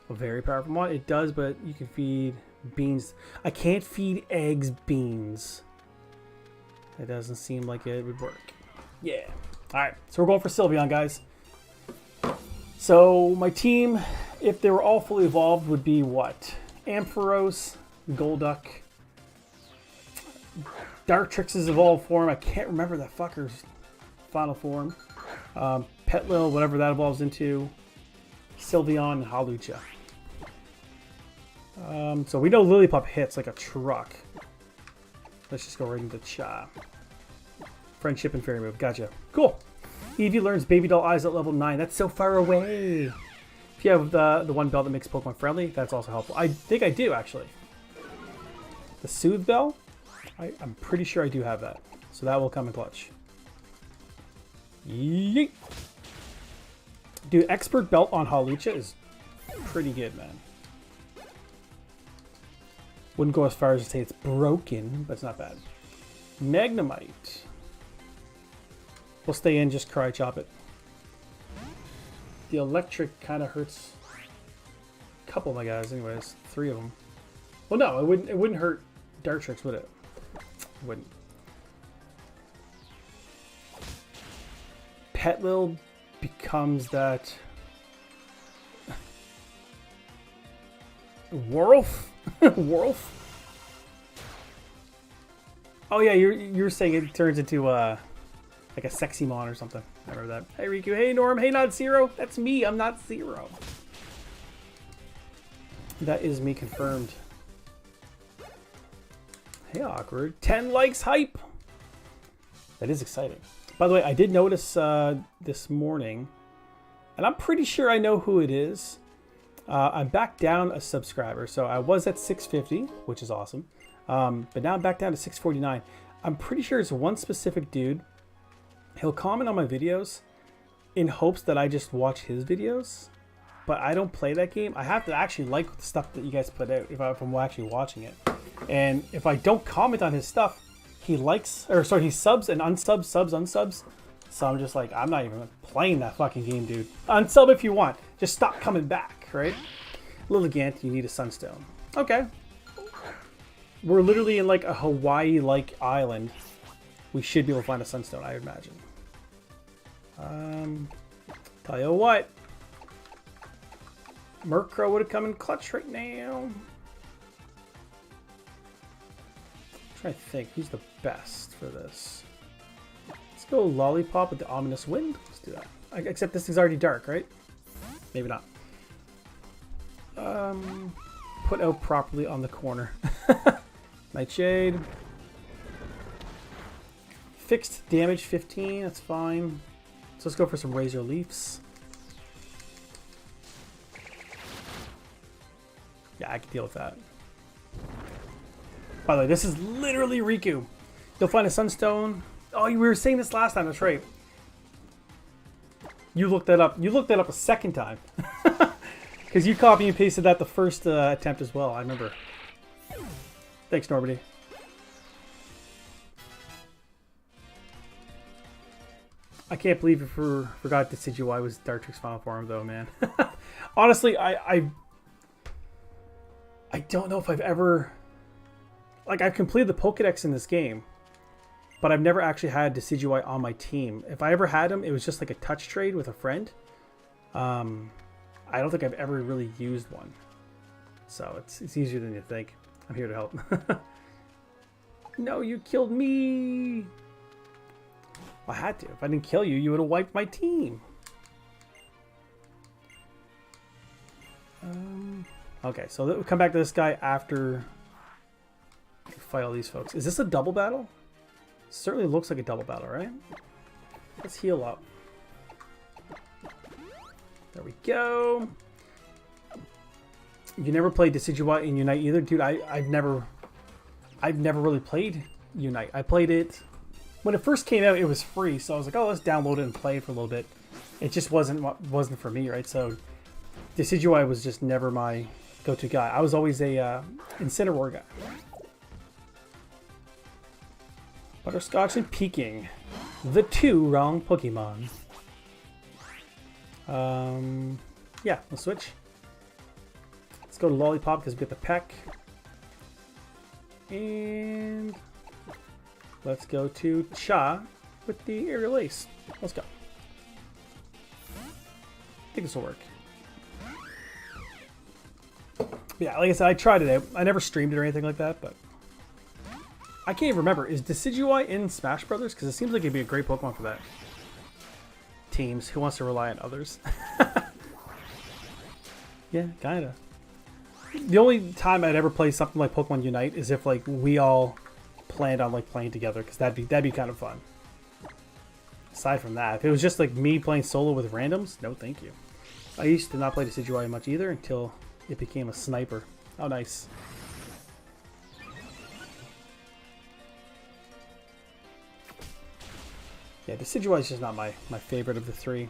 A very powerful mod. It does, but you can feed beans. I can't feed eggs beans. It doesn't seem like it would work. Yeah. All right. So we're going for Sylveon, guys. So my team, if they were all fully evolved, would be what? Ampharos, Golduck, Dartrix's evolved form. I can't remember that fucker's final form. Petlil, whatever that evolves into. Sylveon and Hawlucha. So we know Lillipup hits like a truck. Let's just go right into Cha. Friendship and Fairy Move. Gotcha. Cool. Eevee learns Baby Doll Eyes at level 9. That's so far away. If you have the one bell that makes Pokemon friendly, that's also helpful. I think I do, actually. The Soothe Bell? I'm pretty sure I do have that. So that will come in clutch. Yeet. Dude, Expert Belt on Hawlucha is pretty good, man. Wouldn't go as far as to say it's broken, but it's not bad. Magnemite. We'll stay in, just Cry Chop it. The electric kind of hurts a couple of my guys, anyways. 3 of them. Well, no, it wouldn't hurt Dartrix, would it? It wouldn't. Petlil becomes that Warlf? Warlf? Oh yeah, you're saying it turns into like a sexy mon or something. I remember that. Hey Riku, hey Norm, hey Not Zero. That's me, I'm not Zero. That is me confirmed. Hey Awkward. 10 likes hype. That is exciting. By the way, I did notice this morning, and I'm pretty sure I know who it is. I'm back down a subscriber. So I was at 650, which is awesome. But now I'm back down to 649. I'm pretty sure it's one specific dude. He'll comment on my videos in hopes that I just watch his videos. But I don't play that game. I have to actually like the stuff that you guys put out if I'm actually watching it. And if I don't comment on his stuff, he likes, or sorry, he subs and unsubs, unsubs. So I'm just like, I'm not even playing that fucking game, dude. Unsub if you want. Just stop coming back, right? Lilligant, you need a Sunstone. Okay. We're literally in like a Hawaii-like island. We should be able to find a Sunstone, I imagine. Tell you what. Murkrow would have come in clutch right now. I'm trying to think who's the best for this. Let's go Lollipop with the Ominous Wind. Let's do that. Except this is already dark, right? Maybe not. Put out properly on the corner. Nightshade. Fixed damage 15, that's fine. So let's go for some Razor Leafs. Yeah, I can deal with that. By the way, this is literally Riku. You'll find a Sunstone. Oh, we were saying this last time, that's right. You looked that up. You looked that up a second time. Because you copy and pasted that the first attempt as well, I remember. Thanks, Normandy. I can't believe you forgot Decidueye was Dartrix's final form, though, man. Honestly, I don't know if I've ever... Like, I've completed the Pokedex in this game, but I've never actually had Decidueye on my team. If I ever had him, it was just like a touch trade with a friend. I don't think I've ever really used one. So it's easier than you think. I'm here to help. No, you killed me! I had to. If I didn't kill you, you would have wiped my team. Okay, so we'll come back to this guy after we fight all these folks. Is this a double battle? Certainly looks like a double battle, right? Let's heal up. There we go. You never played Decidueye in Unite either? Dude, I've never really played Unite. I played it when it first came out. It was free, so I was like, oh, let's download it and play it for a little bit. It just wasn't for me, right? So Decidueye was just never my go-to guy. I was always a Incineroar guy. Butterscotch and Peking. the 2 wrong Pokemon. Yeah, we'll switch. Let's go to Lollipop because we get the Peck. And let's go to Cha with the Aerial Ace. Let's go. I think this will work. Yeah, like I said, I tried it out. I never streamed it or anything like that, but I can't even remember. Is Decidueye in Smash Brothers? Because it seems like it'd be a great Pokemon for that. Teams. Who wants to rely on others? Yeah, kinda. The only time I'd ever play something like Pokemon Unite is if like we all planned on like playing together, because that'd be kind of fun. Aside from that, if it was just like me playing solo with randoms, no thank you. I used to not play Decidueye much either until it became a sniper. Oh, nice. Yeah, Decidueye is just not my favorite of the 3.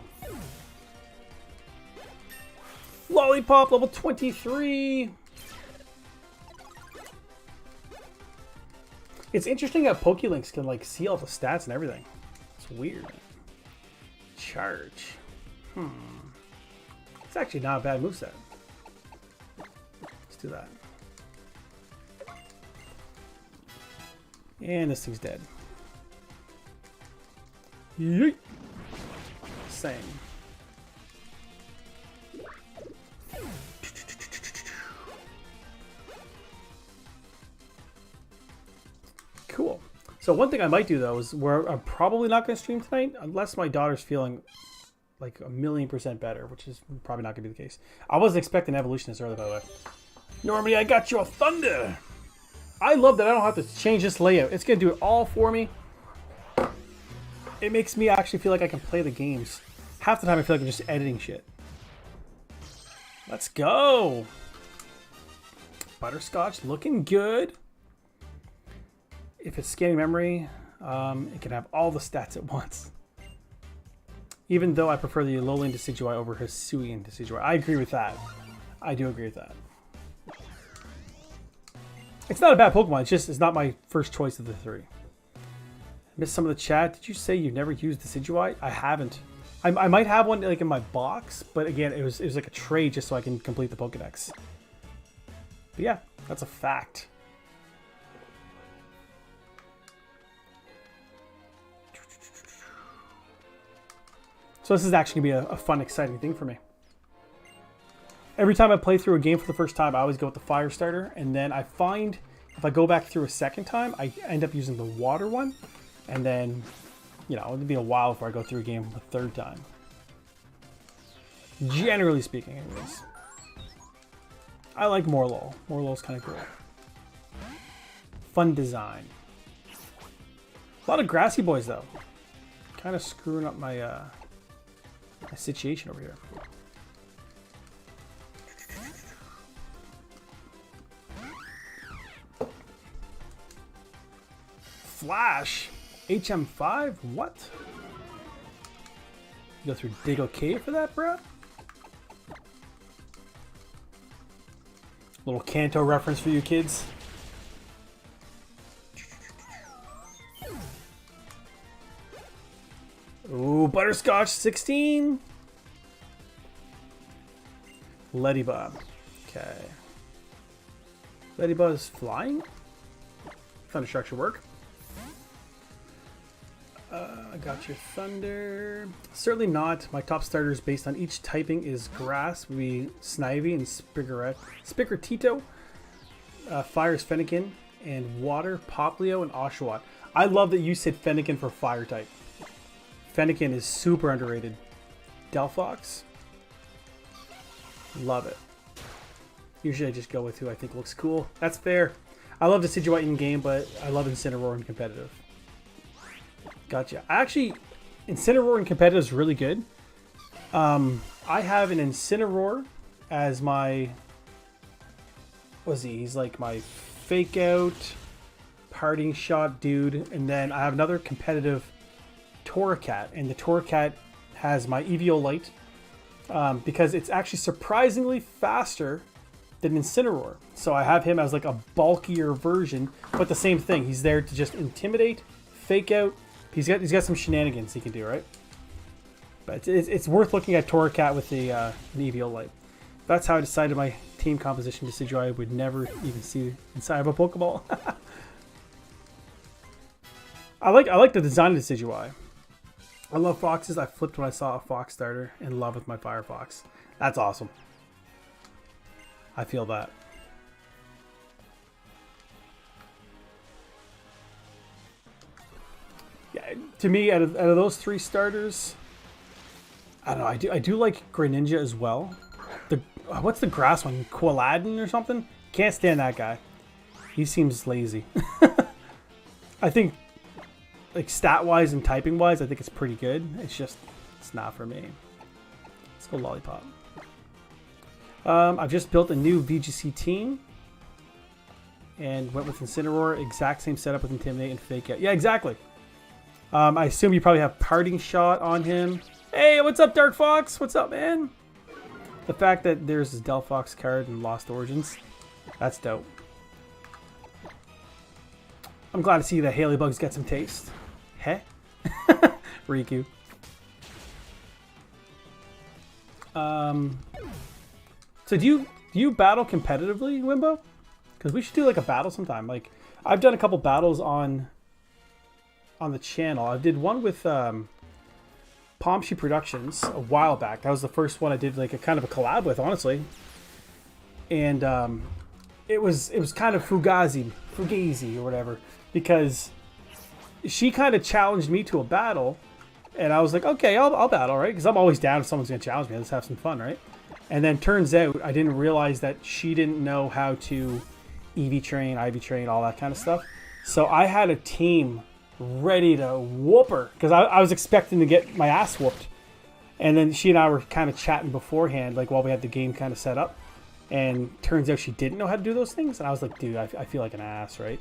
Lollipop, level 23! It's interesting how Pokelinks can like see all the stats and everything. It's weird. Charge. It's actually not a bad moveset. Let's do that. And this thing's dead. Yeet. Same. Cool. So one thing I might do though is where I'm probably not going to stream tonight unless my daughter's feeling like 1,000,000% better, which is probably not going to be the case. I wasn't expecting evolution this early, by the way. Normally I got your thunder. I love that I don't have to change this layout. It's going to do it all for me. It makes me actually feel like I can play the games. Half the time I feel like I'm just editing shit. Let's go. Butterscotch looking good. If it's scanning memory, it can have all the stats at once. Even though I prefer the Alolan Decidueye over Hisuian Decidueye. I agree with that. I do agree with that. It's not a bad Pokemon, it's not my first choice of the 3. Missed some of the chat. Did you say you've never used Decidueye? I haven't. I might have one like in my box, but again, it was like a trade just so I can complete the Pokedex. But yeah, that's a fact. So this is actually going to be a fun, exciting thing for me. Every time I play through a game for the first time, I always go with the fire starter. And then I find if I go back through a second time, I end up using the water one. And then, you know, it'll be a while before I go through a game a third time. Generally speaking, anyways. I like Morlul. Morlul's kind of cool. Fun design. A lot of grassy boys, though. Kind of screwing up my... my situation over here. Flash! HM5? What? You go through Diggle Cave for that, bruh? Little Kanto reference for you kids. Ooh, Butterscotch 16. Ladybug. Okay. Ladybug is flying. Thunderstruck should work. I got your Thunder. Certainly not. My top starters based on each typing is Grass, would be Snivy and Spickertito. Fire is Fennekin. And Water, Poplio, and Oshawott. I love that you said Fennekin for Fire type. Fennekin is super underrated. Delphox. Love it. Usually I just go with who I think looks cool. That's fair. I love Decidueye in game, but I love Incineroar in competitive. Gotcha. Actually, Incineroar in competitive is really good. I have an Incineroar as my... What's he? He's like my fake out, parting shot dude. And then I have another competitive Torracat. And the Torracat has my Eviolite. Because it's actually surprisingly faster than Incineroar. So I have him as like a bulkier version, but the same thing. He's there to just intimidate, fake out, He's got some shenanigans he can do, right? But it's worth looking at Torracat with the an EVO light. That's how I decided my team composition Decidueye would never even see inside of a Pokeball. I like the design of Decidueye. I love foxes. I flipped when I saw a fox starter. In love with my Firefox. That's awesome. I feel that. Yeah, to me, out of those 3 starters, I don't know. I do like Greninja as well. What's the grass one? Qualadin or something? Can't stand that guy. He seems lazy. I think, like, stat-wise and typing-wise, I think it's pretty good. It's not for me. Let's go Lollipop. I've just built a new VGC team. And went with Incineroar. Exact same setup with Intimidate and Fake Out. Yeah, exactly. I assume you probably have Parting Shot on him. Hey, what's up, Dark Fox? What's up, man? The fact that there's this Delphox card in Lost Origins, that's dope. I'm glad to see that Haley Bugs get some taste. Heh? Riku. So do you battle competitively, Wimbo? Because we should do like a battle sometime. Like, I've done a couple battles on the channel. I did one with Pomshi Productions a while back. That was the first one I did like a kind of a collab with, honestly. And it was kind of fugazi or whatever, because she kind of challenged me to a battle, and I was like, okay, I'll battle, right? Because I'm always down if someone's gonna challenge me. Let's have some fun, right? And then turns out I didn't realize that she didn't know how to EV train, IV train, all that kind of stuff. So I had a team ready to whoop her because I was expecting to get my ass whooped. And then she and I were kind of chatting beforehand, like while we had the game kind of set up. And turns out she didn't know how to do those things. And I was like, dude, I feel like an ass, right?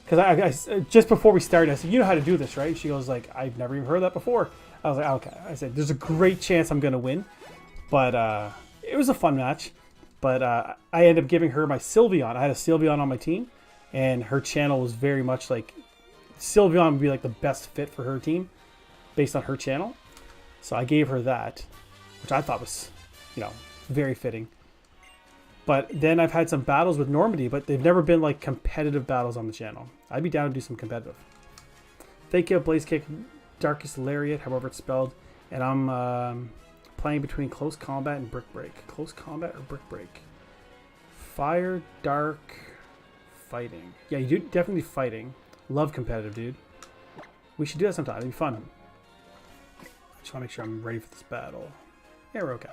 Because I just before we started, I said, you know how to do this, right? She goes like, I've never even heard that before. I was like, okay. I said, there's a great chance I'm going to win. But it was a fun match. But I ended up giving her my Sylveon. I had a Sylveon on my team. And her channel was very much like, Sylveon would be like the best fit for her team based on her channel. So I gave her that, which I thought was, very fitting. But then I've had some battles with Normandy, but they've never been like competitive battles on the channel. I'd be down to do some competitive. Fake Out, Blaze Kick, Darkest Lariat, however it's spelled. And I'm playing between Close Combat and Brick Break. Close Combat or Brick Break? Fire, Dark, Fighting. Yeah, you do definitely fighting. Love competitive, dude. We should do that sometime. It'd be fun. Just want to make sure I'm ready for this battle. Yeah, we're okay.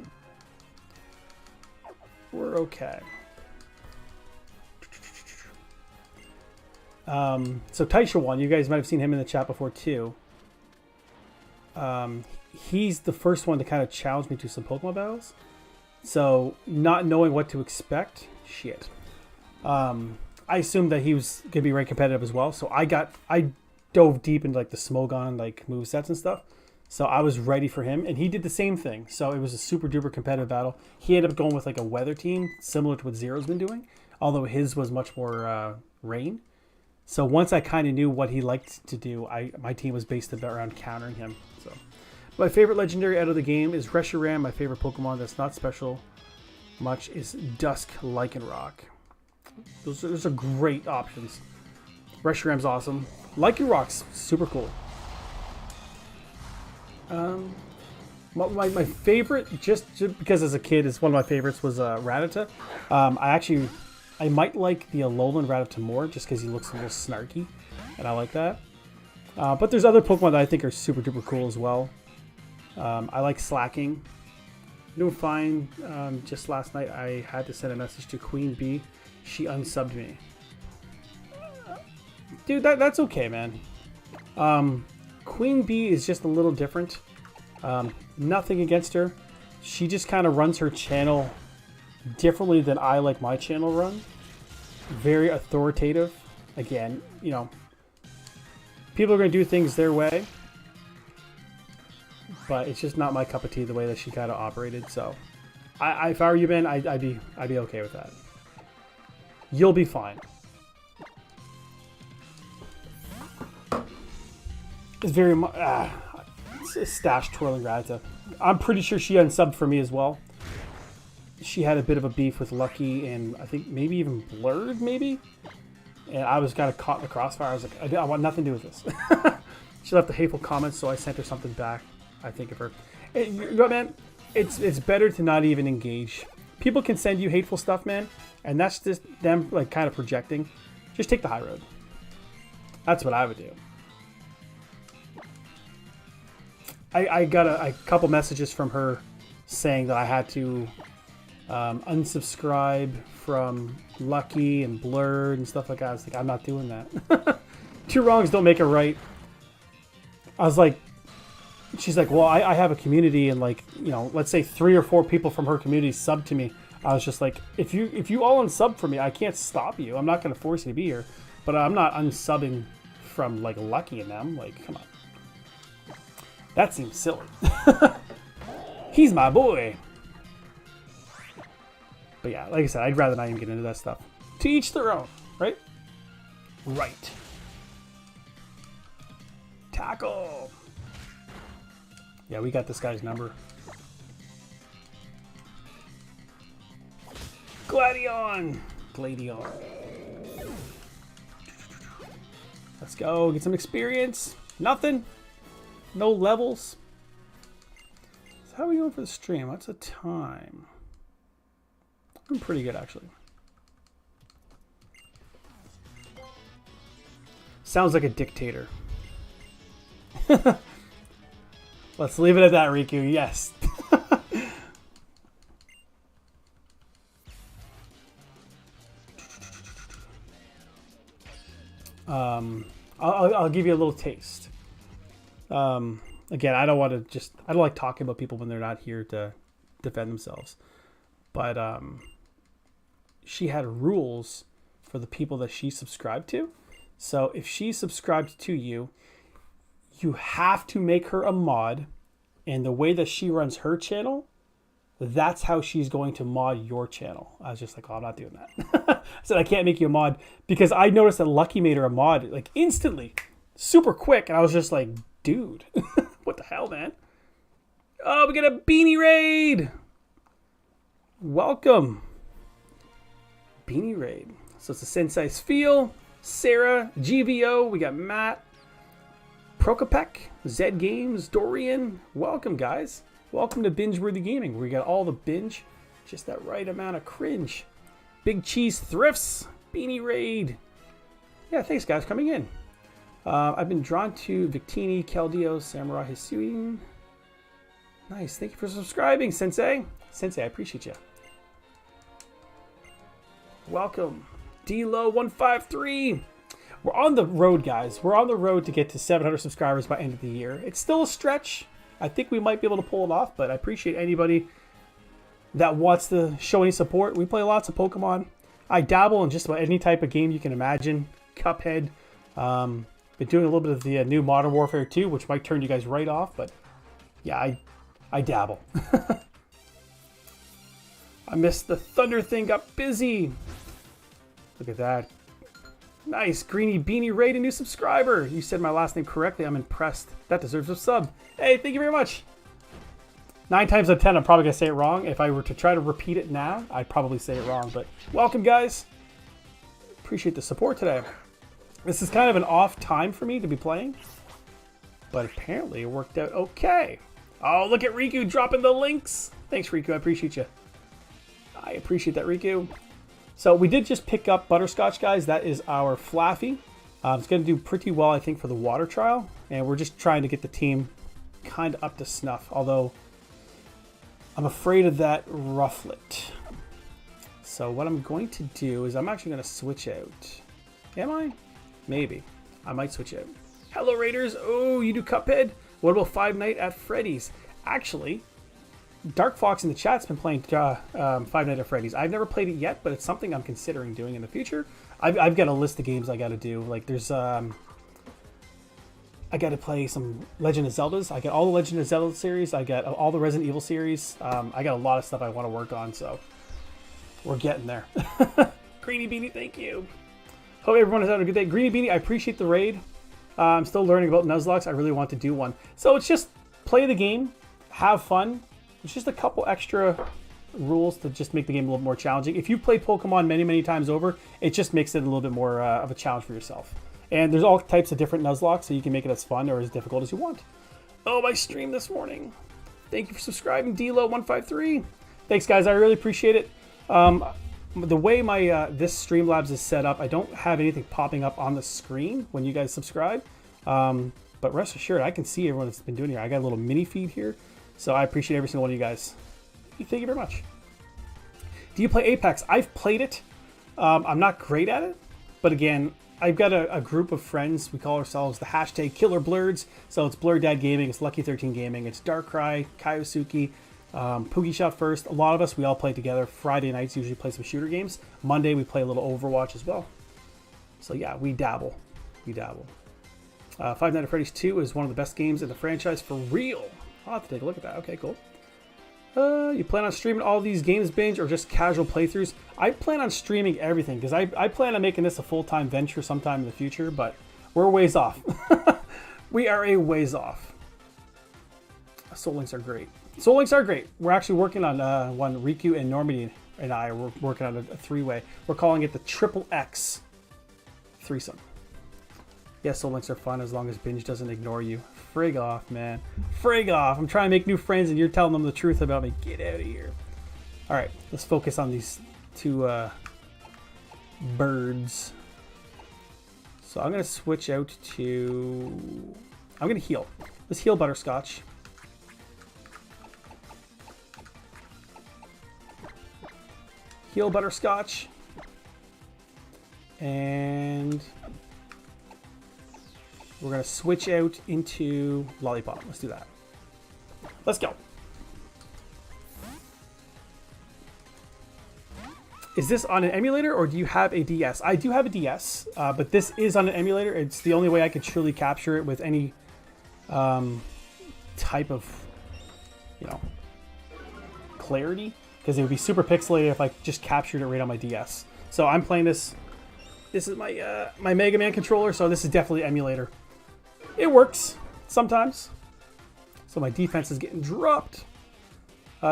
We're okay. So Taisha won. You guys might have seen him in the chat before too. He's the first one to kind of challenge me to some Pokemon battles. So not knowing what to expect, shit. I assumed that he was gonna be very competitive as well. So I dove deep into like the Smogon like movesets and stuff. So I was ready for him, and he did the same thing. So it was a super duper competitive battle. He ended up going with like a weather team, similar to what Zero's been doing, although his was much more rain. So once I kind of knew what he liked to do, my team was based around countering him. So my favorite legendary out of the game is Reshiram. My favorite Pokemon that's not special much is Dusk Lycanroc. Those are great options. Reshiram's awesome. Lycanroc's super cool. My favorite, just because as a kid, is one of my favorites was Rattata. I might like the Alolan Rattata more, just because he looks a little snarky, and I like that. But there's other Pokemon that I think are super duper cool as well. I like Slacking. Doing fine. Just last night I had to send a message to Queen Bee. She unsubbed me. Dude, that's okay, man. Queen Bee is just a little different. Nothing against her. She just kind of runs her channel differently than I like my channel run. Very authoritative. Again, people are going to do things their way. But it's just not my cup of tea the way that she kind of operated. So, if I were you, Ben, I'd be okay with that. You'll be fine. is very much Stash Twirling Radza. I'm pretty sure she unsubbed for me as well. She had a bit of a beef with Lucky and I think maybe even Blurred, maybe. And I was kind of caught in the crossfire. I was like, I want nothing to do with this. She left a hateful comment, so I sent her something back. I think of her. And, you know what, man? It's better to not even engage. People can send you hateful stuff, man, and that's just them like kind of projecting. Just take the high road. That's what I would do. I got a couple messages from her saying that I had to unsubscribe from Lucky and Blurred and stuff like that. I was like, I'm not doing that. Two wrongs don't make it right. I was like, she's like, well, I have a community and like, you know, let's say 3 or 4 people from her community sub to me. I was just like, if you all unsub for me, I can't stop you. I'm not going to force you to be here, but I'm not unsubbing from like Lucky and them. Like, come on. That seems silly. He's my boy. But yeah, like I said, I'd rather not even get into that stuff. To each their own, right? Right. Tackle. Yeah, we got this guy's number. Gladion. Let's go. Get some experience. Nothing. No levels. So how are we doing for the stream? What's the time? I'm pretty good, actually. Sounds like a dictator. Let's leave it at that, Riku. Yes. I'll give you a little taste. Again, I don't like talking about people when they're not here to defend themselves. But she had rules for the people that she subscribed to. So if she subscribed to you, you have to make her a mod. And the way that she runs her channel, that's how she's going to mod your channel. I was just like, oh, I'm not doing that. I said, I can't make you a mod because I noticed that Lucky made her a mod like instantly, super quick. And I was just like, dude, what the hell, man? Oh, we got a beanie raid. Welcome. Beanie raid. So it's a Sensei's Feel, Sarah, GVO. We got Matt, Prokopek, Zed Games, Dorian. Welcome, guys. Welcome to Binge Worthy Gaming, where we got all the binge, just that right amount of cringe. Big Cheese Thrifts, Beanie Raid. Yeah, thanks, guys, coming in. I've been drawn to Victini, Keldeo, Samurai Hisuin. Nice. Thank you for subscribing, Sensei. Sensei, I appreciate you. Welcome. D-Lo153. We're on the road, guys. We're on the road to get to 700 subscribers by end of the year. It's still a stretch. I think we might be able to pull it off, but I appreciate anybody that wants to show any support. We play lots of Pokemon. I dabble in just about any type of game you can imagine. Cuphead. Been doing a little bit of the new Modern Warfare 2, which might turn you guys right off, but yeah, I dabble. I missed the Thunder thing, got busy. Look at that. Nice, Greeny Beanie Raid, a new subscriber. You said my last name correctly. I'm impressed. That deserves a sub. Hey, thank you very much. 9 times out of 10, I'm probably going to say it wrong. If I were to try to repeat it now, I'd probably say it wrong. But welcome, guys. Appreciate the support today. This is kind of an off time for me to be playing. But apparently it worked out okay. Oh, look at Riku dropping the links. Thanks, Riku. I appreciate you. I appreciate that, Riku. So we did just pick up Butterscotch, guys. That is our Flaffy. It's going to do pretty well, I think, for the water trial. And we're just trying to get the team kind of up to snuff. Although, I'm afraid of that Rufflet. So what I'm going to do is I'm actually going to switch out. Am I? Maybe. I might switch out. Hello, Raiders. Oh, you do Cuphead? What about Five Nights at Freddy's? Actually, Dark Fox in the chat's been playing Five Nights at Freddy's. I've never played it yet, but it's something I'm considering doing in the future. I've got a list of games I got to do. Like there's, I got to play some Legend of Zeldas. I got all the Legend of Zelda series. I got all the Resident Evil series. I got a lot of stuff I want to work on, so we're getting there. Greeny Beanie, thank you. Hope everyone is having a good day. Greeny Beanie, I appreciate the raid. I'm still learning about Nuzlocke. I really want to do one. So it's just play the game, have fun. It's just a couple extra rules to just make the game a little more challenging. If you've played Pokemon many, many times over, it just makes it a little bit more of a challenge for yourself. And there's all types of different Nuzlocke, so you can make it as fun or as difficult as you want. Oh, my stream this morning. Thank you for subscribing, Dlo153. Thanks, guys. I really appreciate it. The way my this Streamlabs is set up, I don't have anything popping up on the screen when you guys subscribe. But rest assured, I can see everyone that's been doing here. I got a little mini feed here, so I appreciate every single one of you guys. Thank you very much. Do you play Apex? I've played it. I'm not great at it, but again, I've got a group of friends. We call ourselves the hashtag Killer Blurds. So it's Blur Dad Gaming, it's Lucky13 Gaming, it's Darkrai, Kaiosuki, Poogie Shot First. A lot of us, we all play together. Friday nights usually play some shooter games. Monday we play a little Overwatch as well. So yeah, we dabble. We dabble. Five Nights at Freddy's 2 is one of the best games in the franchise for real. I'll have to take a look at that. Okay, cool. You plan on streaming all these games, Binge, or just casual playthroughs? I plan on streaming everything, because I plan on making this a full-time venture sometime in the future, but we're a ways off. We are a ways off. Soul Links are great. Soul Links are great. We're actually working on one. Riku and Normandy and I are working on a three-way. We're calling it the Triple X threesome. Yes, Soul Links are fun as long as Binge doesn't ignore you. Frig off, man. Frig off. I'm trying to make new friends and you're telling them the truth about me. Get out of here. All right, let's focus on these two birds. So I'm going to switch out to... I'm going to heal. Let's heal Butterscotch. Heal Butterscotch. And... we're going to switch out into Lollipop. Let's do that. Let's go. Is this on an emulator or do you have a DS? I do have a DS, but this is on an emulator. It's the only way I could truly capture it with any type of, you know, clarity, because it would be super pixelated if I just captured it right on my DS. So I'm playing this. This is my my Mega Man controller, so this is definitely emulator. It works sometimes. So my defense is getting dropped.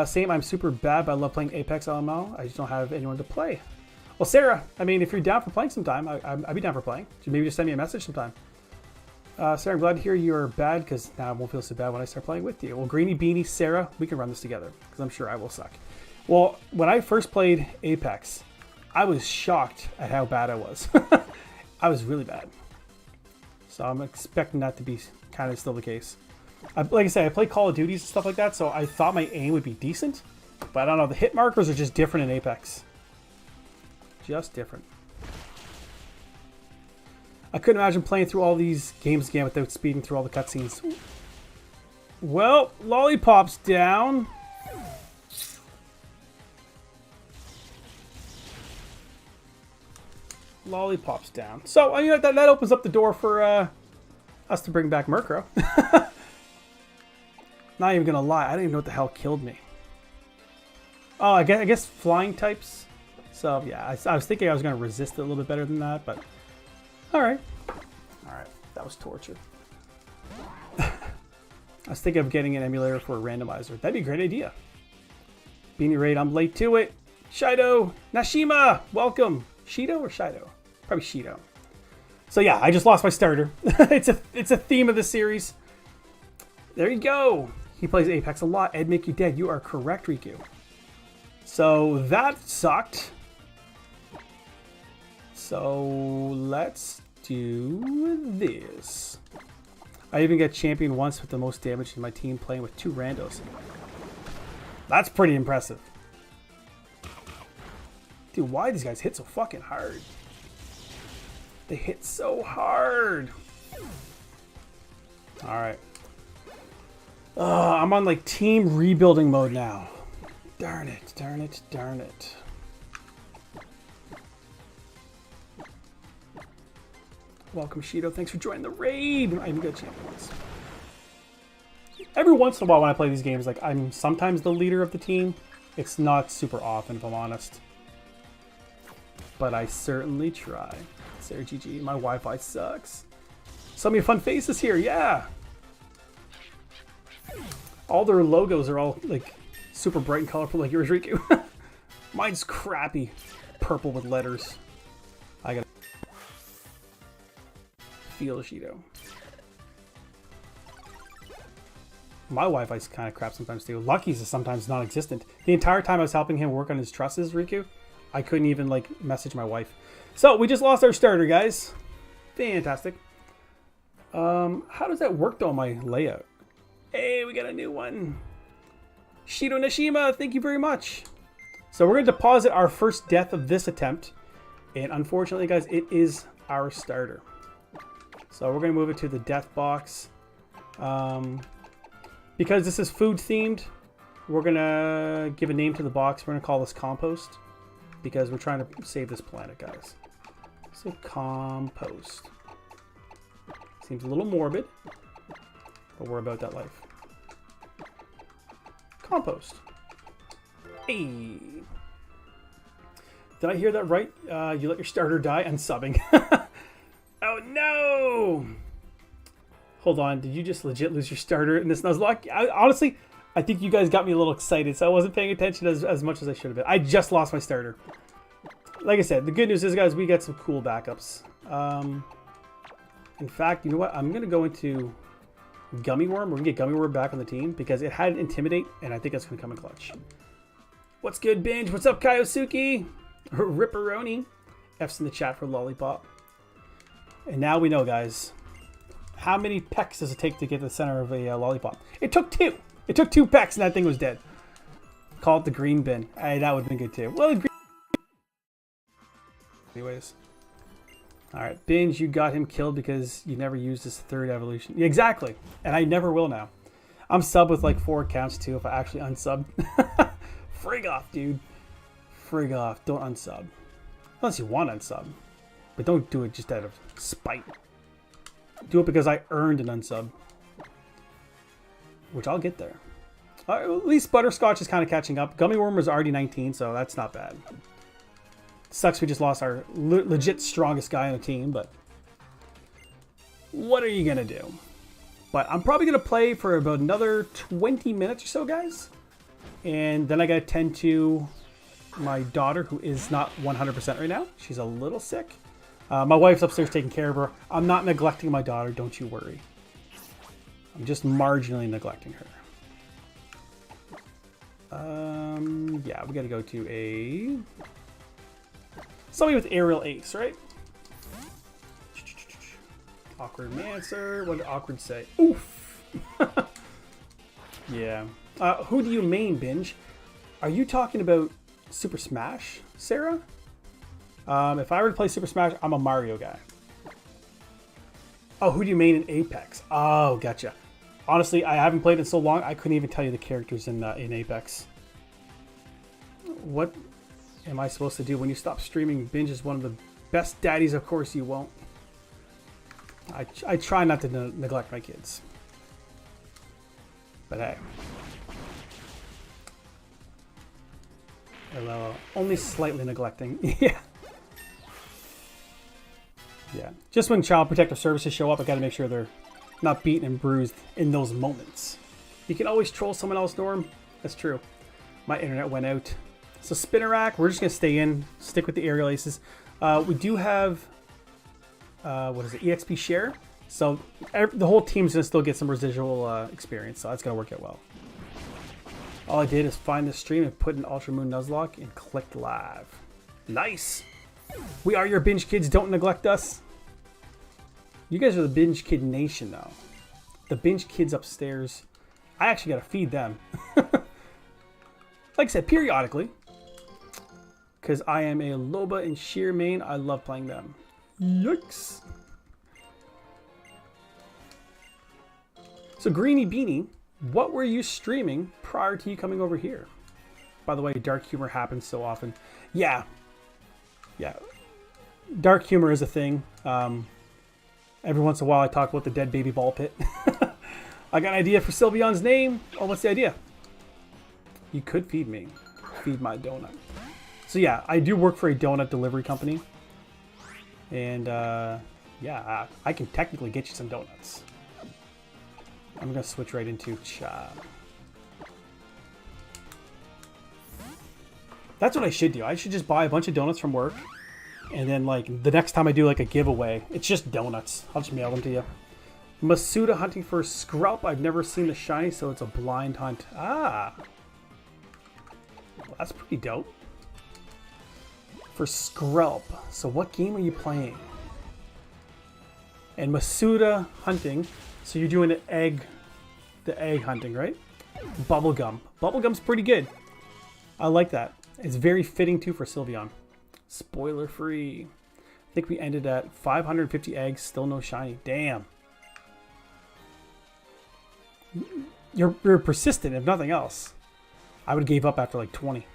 Same, I'm super bad, but I love playing Apex LML. I just don't have anyone to play. Well, Sarah, I mean, if you're down for playing sometime, I'd be down for playing. Maybe just send me a message sometime. Sarah, I'm glad to hear you're bad, because now I won't feel so bad when I start playing with you. Well, Greeny Beanie, Sarah, we can run this together, because I'm sure I will suck. Well, when I first played Apex, I was shocked at how bad I was. I was really bad. So I'm expecting that to be kind of still the case. Like I said, I play Call of Duties and stuff like that, so I thought my aim would be decent. But I don't know, the hit markers are just different in Apex. Just different. I couldn't imagine playing through all these games again without speeding through all the cutscenes. Well, Lollipop's down. Lollipop's down. So, you know, that opens up the door for us to bring back Murkrow. Not even gonna lie, I don't even know what the hell killed me. Oh, I guess flying types. So yeah, I was thinking I was gonna resist it a little bit better than that, but all right, that was torture. I was thinking of getting an emulator for a randomizer. That'd be a great idea. Beanie Raid, I'm late to it. Shido, Nashima, welcome. Shido or Shido? Probably Shido. So yeah, I just lost my starter. It's a theme of the series. There you go. He plays Apex a lot. Ed make you dead. You are correct, Riku. So that sucked. So let's do this. I even got champion once with the most damage in my team playing with 2 randos. That's pretty impressive. Dude, why do these guys hit so fucking hard? They hit so hard. Alright. I'm on like team rebuilding mode now. Darn it, darn it, darn it. Welcome, Shido. Thanks for joining the raid. I even got champions. Every once in a while when I play these games, like I'm sometimes the leader of the team. It's not super often, if I'm honest. But I certainly try. Sarah GG, my Wi-Fi sucks. So many fun faces here, yeah. All their logos are all like super bright and colorful like yours, Riku. Mine's crappy. Purple with letters. I gotta feel Shido. My Wi-Fi's kind of crap sometimes too. Lucky's is sometimes non-existent. The entire time I was helping him work on his trusses, Riku, I couldn't even like message my wife. So we just lost our starter, guys. Fantastic. How does that work though on my layout? Hey, we got a new one. Shido Nishima, thank you very much. So we're going to deposit our first death of this attempt. And unfortunately, guys, it is our starter. So we're going to move it to the death box. Because this is food themed, we're going to give a name to the box. We're going to call this compost. Because we're trying to save this planet, guys. So compost. Seems a little morbid. But we're about that life. Compost. Hey. Did I hear that right? You let your starter die? Unsubbing. Oh no! Hold on. Did you just legit lose your starter in this Nuzlocke? Honestly, I think you guys got me a little excited, so I wasn't paying attention as much as I should have been. I just lost my starter. Like I said, the good news is, guys, we got some cool backups. In fact, you know what? I'm going to go into Gummy Worm. We're going to get Gummy Worm back on the team because it had Intimidate, and I think that's going to come in clutch. What's good, Binge? What's up, Kaiosuke? Ripperoni. F's in the chat for Lollipop. And now we know, guys, how many pecks does it take to get to the center of a Lollipop? It took 2. It took 2 pecks, and that thing was dead. Call it the green bin. Hey, that would have been good, too. Well, the green... Anyways. Alright, Binge, you got him killed because you never used his 3rd evolution. Yeah, exactly. And I never will now. I'm sub with like 4 accounts too if I actually unsub. Frig off, dude. Frig off. Don't unsub. Unless you want to unsub. But don't do it just out of spite. Do it because I earned an unsub. Which I'll get there. At least Butterscotch is kind of catching up. Gummy Worm was already 19, so that's not bad. Sucks we just lost our legit strongest guy on the team, but what are you going to do? But I'm probably going to play for about another 20 minutes or so, guys. And then I got to tend to my daughter, who is not 100% right now. She's a little sick. My wife's upstairs taking care of her. I'm not neglecting my daughter, don't you worry. I'm just marginally neglecting her. Yeah, we got to go to a... somebody with aerial ace, right? Awkward Mancer. What did Awkward say? Oof. Yeah. Who do you main, Binge? Are you talking about Super Smash, Sarah? If I were to play Super Smash, I'm a Mario guy. Oh, who do you main in Apex? Oh, gotcha. Honestly, I haven't played it so long, I couldn't even tell you the characters in Apex. What am I supposed to do when you stop streaming? Binge is one of the best daddies. Of course you won't. I try not to neglect my kids. But hey. Hello. Only slightly neglecting. Yeah. Yeah. Just when Child Protective Services show up, I gotta make sure they're not beaten and bruised in those moments. You can always troll someone else, Norm. That's true. My internet went out. So Spinnerack, we're just going to stay in, stick with the aerial aces. We do have, what is it, EXP share. So the whole team's going to still get some residual experience, so that's going to work out well. All I did is find the stream and put in UltraMoon Nuzlocke and clicked live. Nice! We are your Binge kids, don't neglect us. You guys are the Binge Kid Nation, though. The Binge kids upstairs, I actually got to feed them. Like I said, periodically. Because I am a Loba and Sheer main. I love playing them. Yikes. So Greeny Beanie, what were you streaming prior to you coming over here? By the way, dark humor happens so often. Yeah. Yeah. Dark humor is a thing. Every once in a while I talk about the dead baby ball pit. I got an idea for Sylveon's name. Oh, what's the idea? You could feed me. Feed my donut. So yeah, I do work for a donut delivery company. And Yeah, I can technically get you some donuts. I'm gonna switch right into cha. That's what I should do. I should just buy a bunch of donuts from work, and then like the next time I do like a giveaway, it's just donuts. I'll just mail them to you. Masuda hunting for Scrub. I've never seen the shiny, so it's a blind hunt. Ah, well, that's pretty dope. For Scrub. So what game are you playing? And Masuda hunting. So you're doing the egg hunting, right? Bubblegum. Bubblegum's pretty good. I like that. It's very fitting too for Sylveon. Spoiler free. I think we ended at 550 eggs, still no shiny. Damn. You're persistent, if nothing else. I would have gave up after like 20.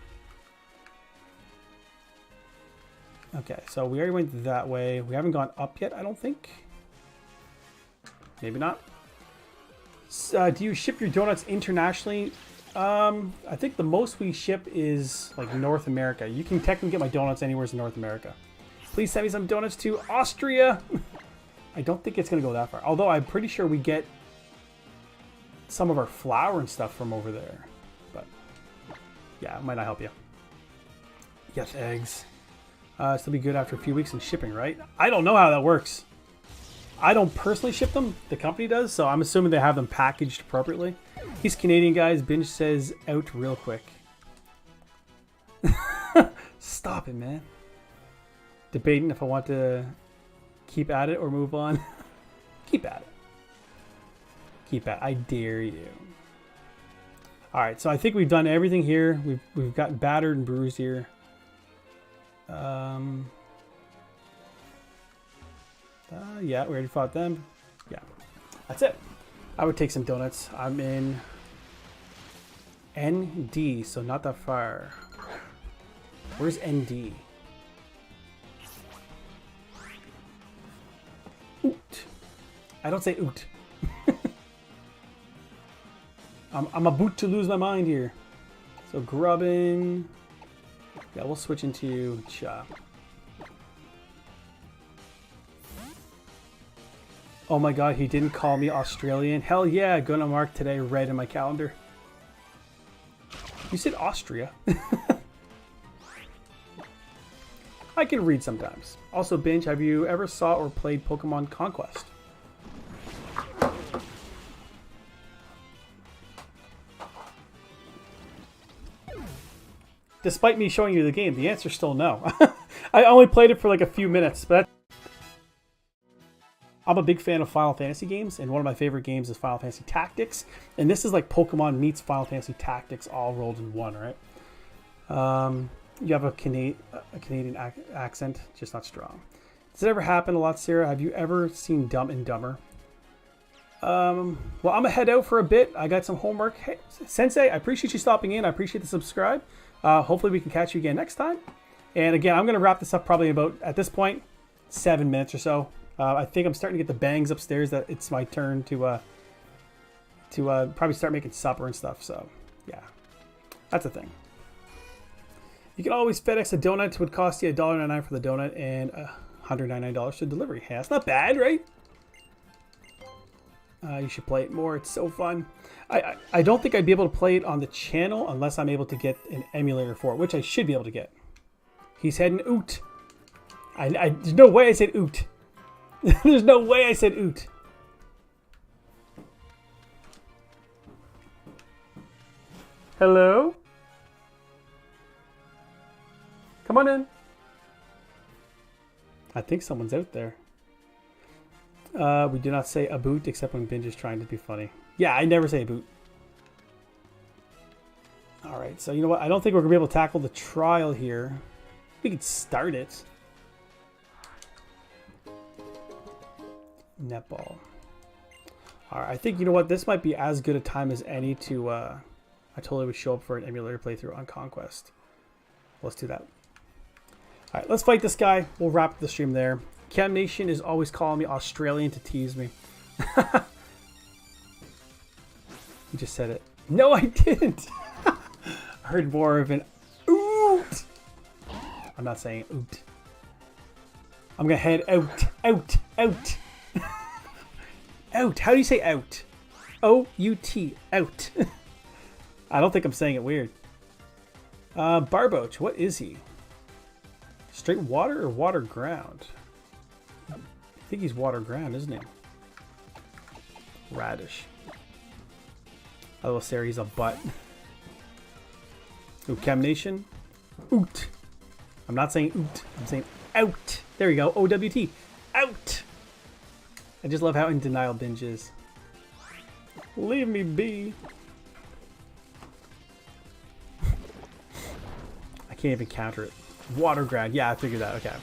Okay, so we already went that way. We haven't gone up yet, I don't think. Maybe not. Do you ship your donuts internationally? I think the most we ship is like North America. You can technically get my donuts anywhere in North America. Please send me some donuts to Austria. I don't think it's going to go that far. Although I'm pretty sure we get some of our flour and stuff from over there. But yeah, it might not help you. Yes, eggs. Still be good after a few weeks in shipping, right? I don't know how that works. I don't personally ship them. The company does, so I'm assuming they have them packaged appropriately. He's Canadian, guys. Binge says out real quick. Stop it, man. Debating if I want to keep at it or move on. Keep at it. Keep at it. I dare you. All right, so I think we've done everything here. We've gotten battered and bruised here. Yeah, we already fought them. Yeah, that's it. I would take some donuts. I'm in ND, so not that far. Where's ND? Oot. I don't say oot. I'm about to lose my mind here. So grubbing. Yeah, we'll switch into Cha. Oh my god, he didn't call me Australian. Hell yeah, gonna mark today red in my calendar. You said Austria. I can read sometimes. Also, Binge, have you ever saw or played Pokemon Conquest? Despite me showing you the game, the answer's still no. I only played it for like a few minutes, but I'm a big fan of Final Fantasy games, and one of my favorite games is Final Fantasy Tactics, and this is like Pokemon meets Final Fantasy Tactics all rolled in one, right? You have a Canadian accent, just not strong. Does it ever happen a lot, Sarah? Have you ever seen Dumb and Dumber? Well, I'm gonna head out for a bit. I got some homework. Hey, Sensei, I appreciate you stopping in. I appreciate the subscribe. Hopefully we can catch you again next time. And again, I'm gonna wrap this up probably about, at this point, 7 minutes or so. I think I'm starting to get the bangs upstairs that it's my turn to probably start making supper and stuff. So yeah, that's a thing. You can always FedEx a donut. It would cost you $1.99 for the donut and $199 for delivery. Hey, that's not bad, right? You should play it more. It's so fun. I don't think I'd be able to play it on the channel unless I'm able to get an emulator for it, which I should be able to get. He's heading oot. There's no way I said oot. There's no way I said oot. Hello? Come on in. I think someone's out there. We do not say a boot except when Binge is trying to be funny. Yeah, I never say a boot. Alright, so you know what? I don't think we're going to be able to tackle the trial here. We could start it. Netball. Alright, I think, you know what? This might be as good a time as any to... I totally would show up for an emulator playthrough on Conquest. Let's do that. Alright, let's fight this guy. We'll wrap the stream there. Cam Nation is always calling me Australian to tease me. You just said it. No, I didn't. I heard more of an oot. I'm not saying oot. I'm gonna head out, out, out. Out. How do you say out? O-U-T, out. I don't think I'm saying it weird. Barboach, what is he? Straight water or water ground? I think he's water ground, isn't he? Radish. Hello, he's a butt. Ooh, Chem Nation. Oot. I'm not saying oot. I'm saying out. There you go. O-W-T. Out. I just love how in denial Binge is. Leave me be. I can't even counter it. Water ground. Yeah, I figured that. Okay.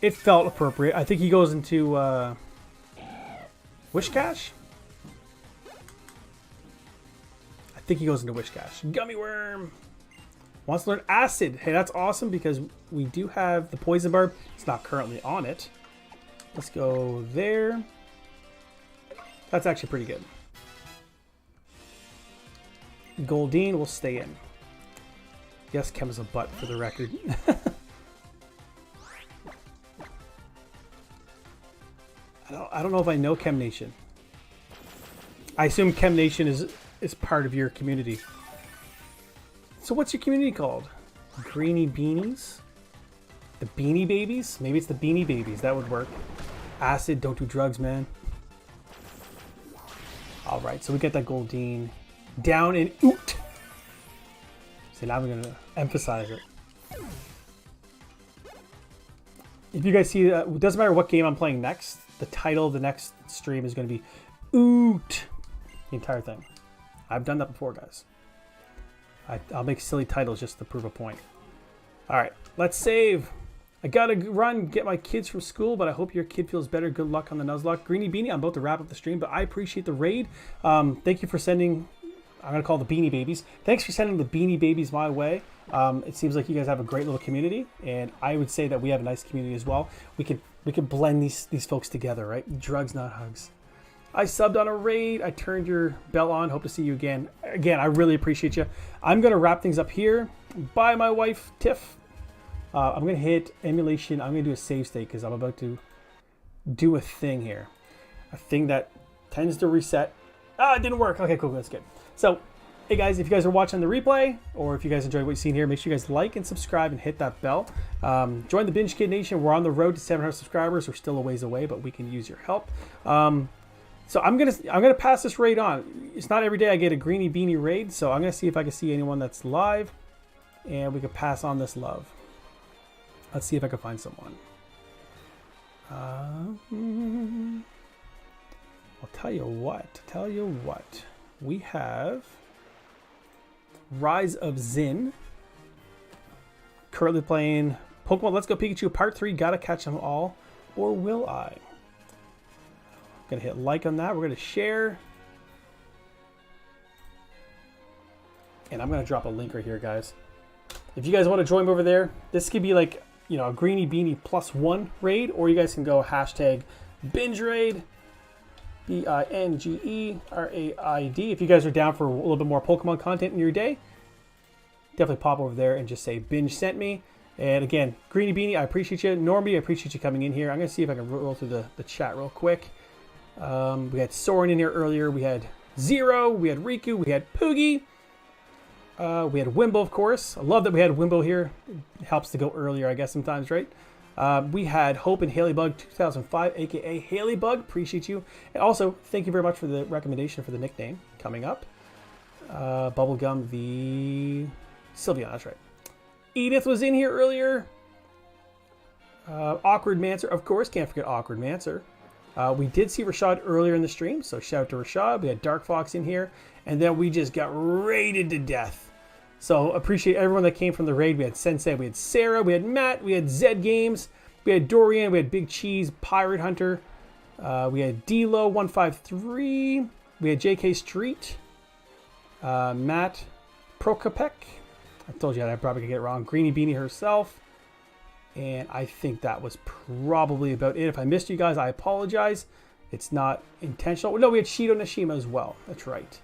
It felt appropriate. I think he goes into Wish Cache? I think he goes into Wish Cache. Gummy Worm. Wants to learn Acid. Hey, that's awesome because we do have the Poison Barb. It's not currently on it. Let's go there. That's actually pretty good. Goldeen will stay in. Yes, Chem is a butt for the record. I don't know if I know Chem Nation. I assume Chem Nation is part of your community. So what's your community called? Greeny Beanies? The Beanie Babies? Maybe it's the Beanie Babies. That would work. Acid, don't do drugs, man. Alright, so we get that Goldeen down and oot. So now we're going to emphasize it. If you guys see, it doesn't matter what game I'm playing next, the title of the next stream is going to be oot. The entire thing. I've done that before, guys. I'll make silly titles just to prove a point. Alright, let's save. I gotta run, get my kids from school, but I hope your kid feels better. Good luck on the Nuzlocke. Greeny Beanie, I'm about to wrap up the stream, but I appreciate the raid. Thank you for sending, I'm gonna call the Beanie Babies. Thanks for sending the Beanie Babies my way. It seems like you guys have a great little community, and I would say that we have a nice community as well. We could blend these folks together, right? Drugs, not hugs. I subbed on a raid. I turned your bell on. Hope to see you again. Again, I really appreciate you. I'm gonna wrap things up here. Bye, my wife, Tiff. I'm going to hit emulation. I'm going to do a save state because I'm about to do a thing here. A thing that tends to reset. Ah, it didn't work. Okay, cool. That's good. So, hey guys, if you guys are watching the replay or if you guys enjoyed what you've seen here, make sure you guys like and subscribe and hit that bell. Join the Binge Kid Nation. We're on the road to 700 subscribers. We're still a ways away, but we can use your help. So I'm gonna pass this raid on. It's not every day I get a Greeny Beanie raid, so I'm gonna see if I can see anyone that's live, and we can pass on this love. Let's see if I can find someone. I'll tell you what. We have Rise of Zin. Currently playing Pokemon Let's Go Pikachu Part 3. Gotta catch them all. Or will I? I'm gonna hit like on that. We're gonna share. And I'm gonna drop a link right here, guys. If you guys want to join me over there, this could be like, you know, a Greeny Beanie +1 raid, or you guys can go hashtag Binge Raid, BINGERAID. If you guys are down for a little bit more Pokemon content in your day, definitely pop over there and just say Binge sent me. And again, Greeny Beanie, I appreciate you. Normie, I appreciate you coming in here. I'm going to see if I can roll through the chat real quick. We had Soren in here earlier. We had Zero. We had Riku. We had Poogie. We had Wimble, of course. I love that we had Wimble here. It helps to go earlier, I guess, sometimes, right? We had Hope and Haley-Bug 2005, a.k.a. Haley-Bug. Appreciate you. And also, thank you very much for the recommendation for the nickname coming up. Bubblegum the Sylveon, that's right. Edith was in here earlier. Awkward Mancer, of course. Can't forget Awkward Mancer. We did see Rashad earlier in the stream, so shout out to Rashad. We had Dark Fox in here. And then we just got raided to death. So appreciate everyone that came from the raid. We had Sensei, we had Sarah, we had Matt, we had Zed Games, we had Dorian, we had Big Cheese, Pirate Hunter, we had Dilo153, we had JK Street, Matt Prokopek. I told you I probably could get it wrong. Greeny Beanie herself. And I think that was probably about it. If I missed you guys, I apologize. It's not intentional. No, we had Shido Nashima as well. That's right.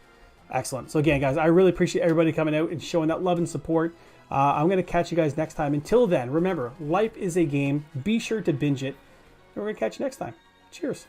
Excellent. So again, guys, I really appreciate everybody coming out and showing that love and support. I'm going to catch you guys next time. Until then, remember, life is a game. Be sure to binge it. And we're going to catch you next time. Cheers.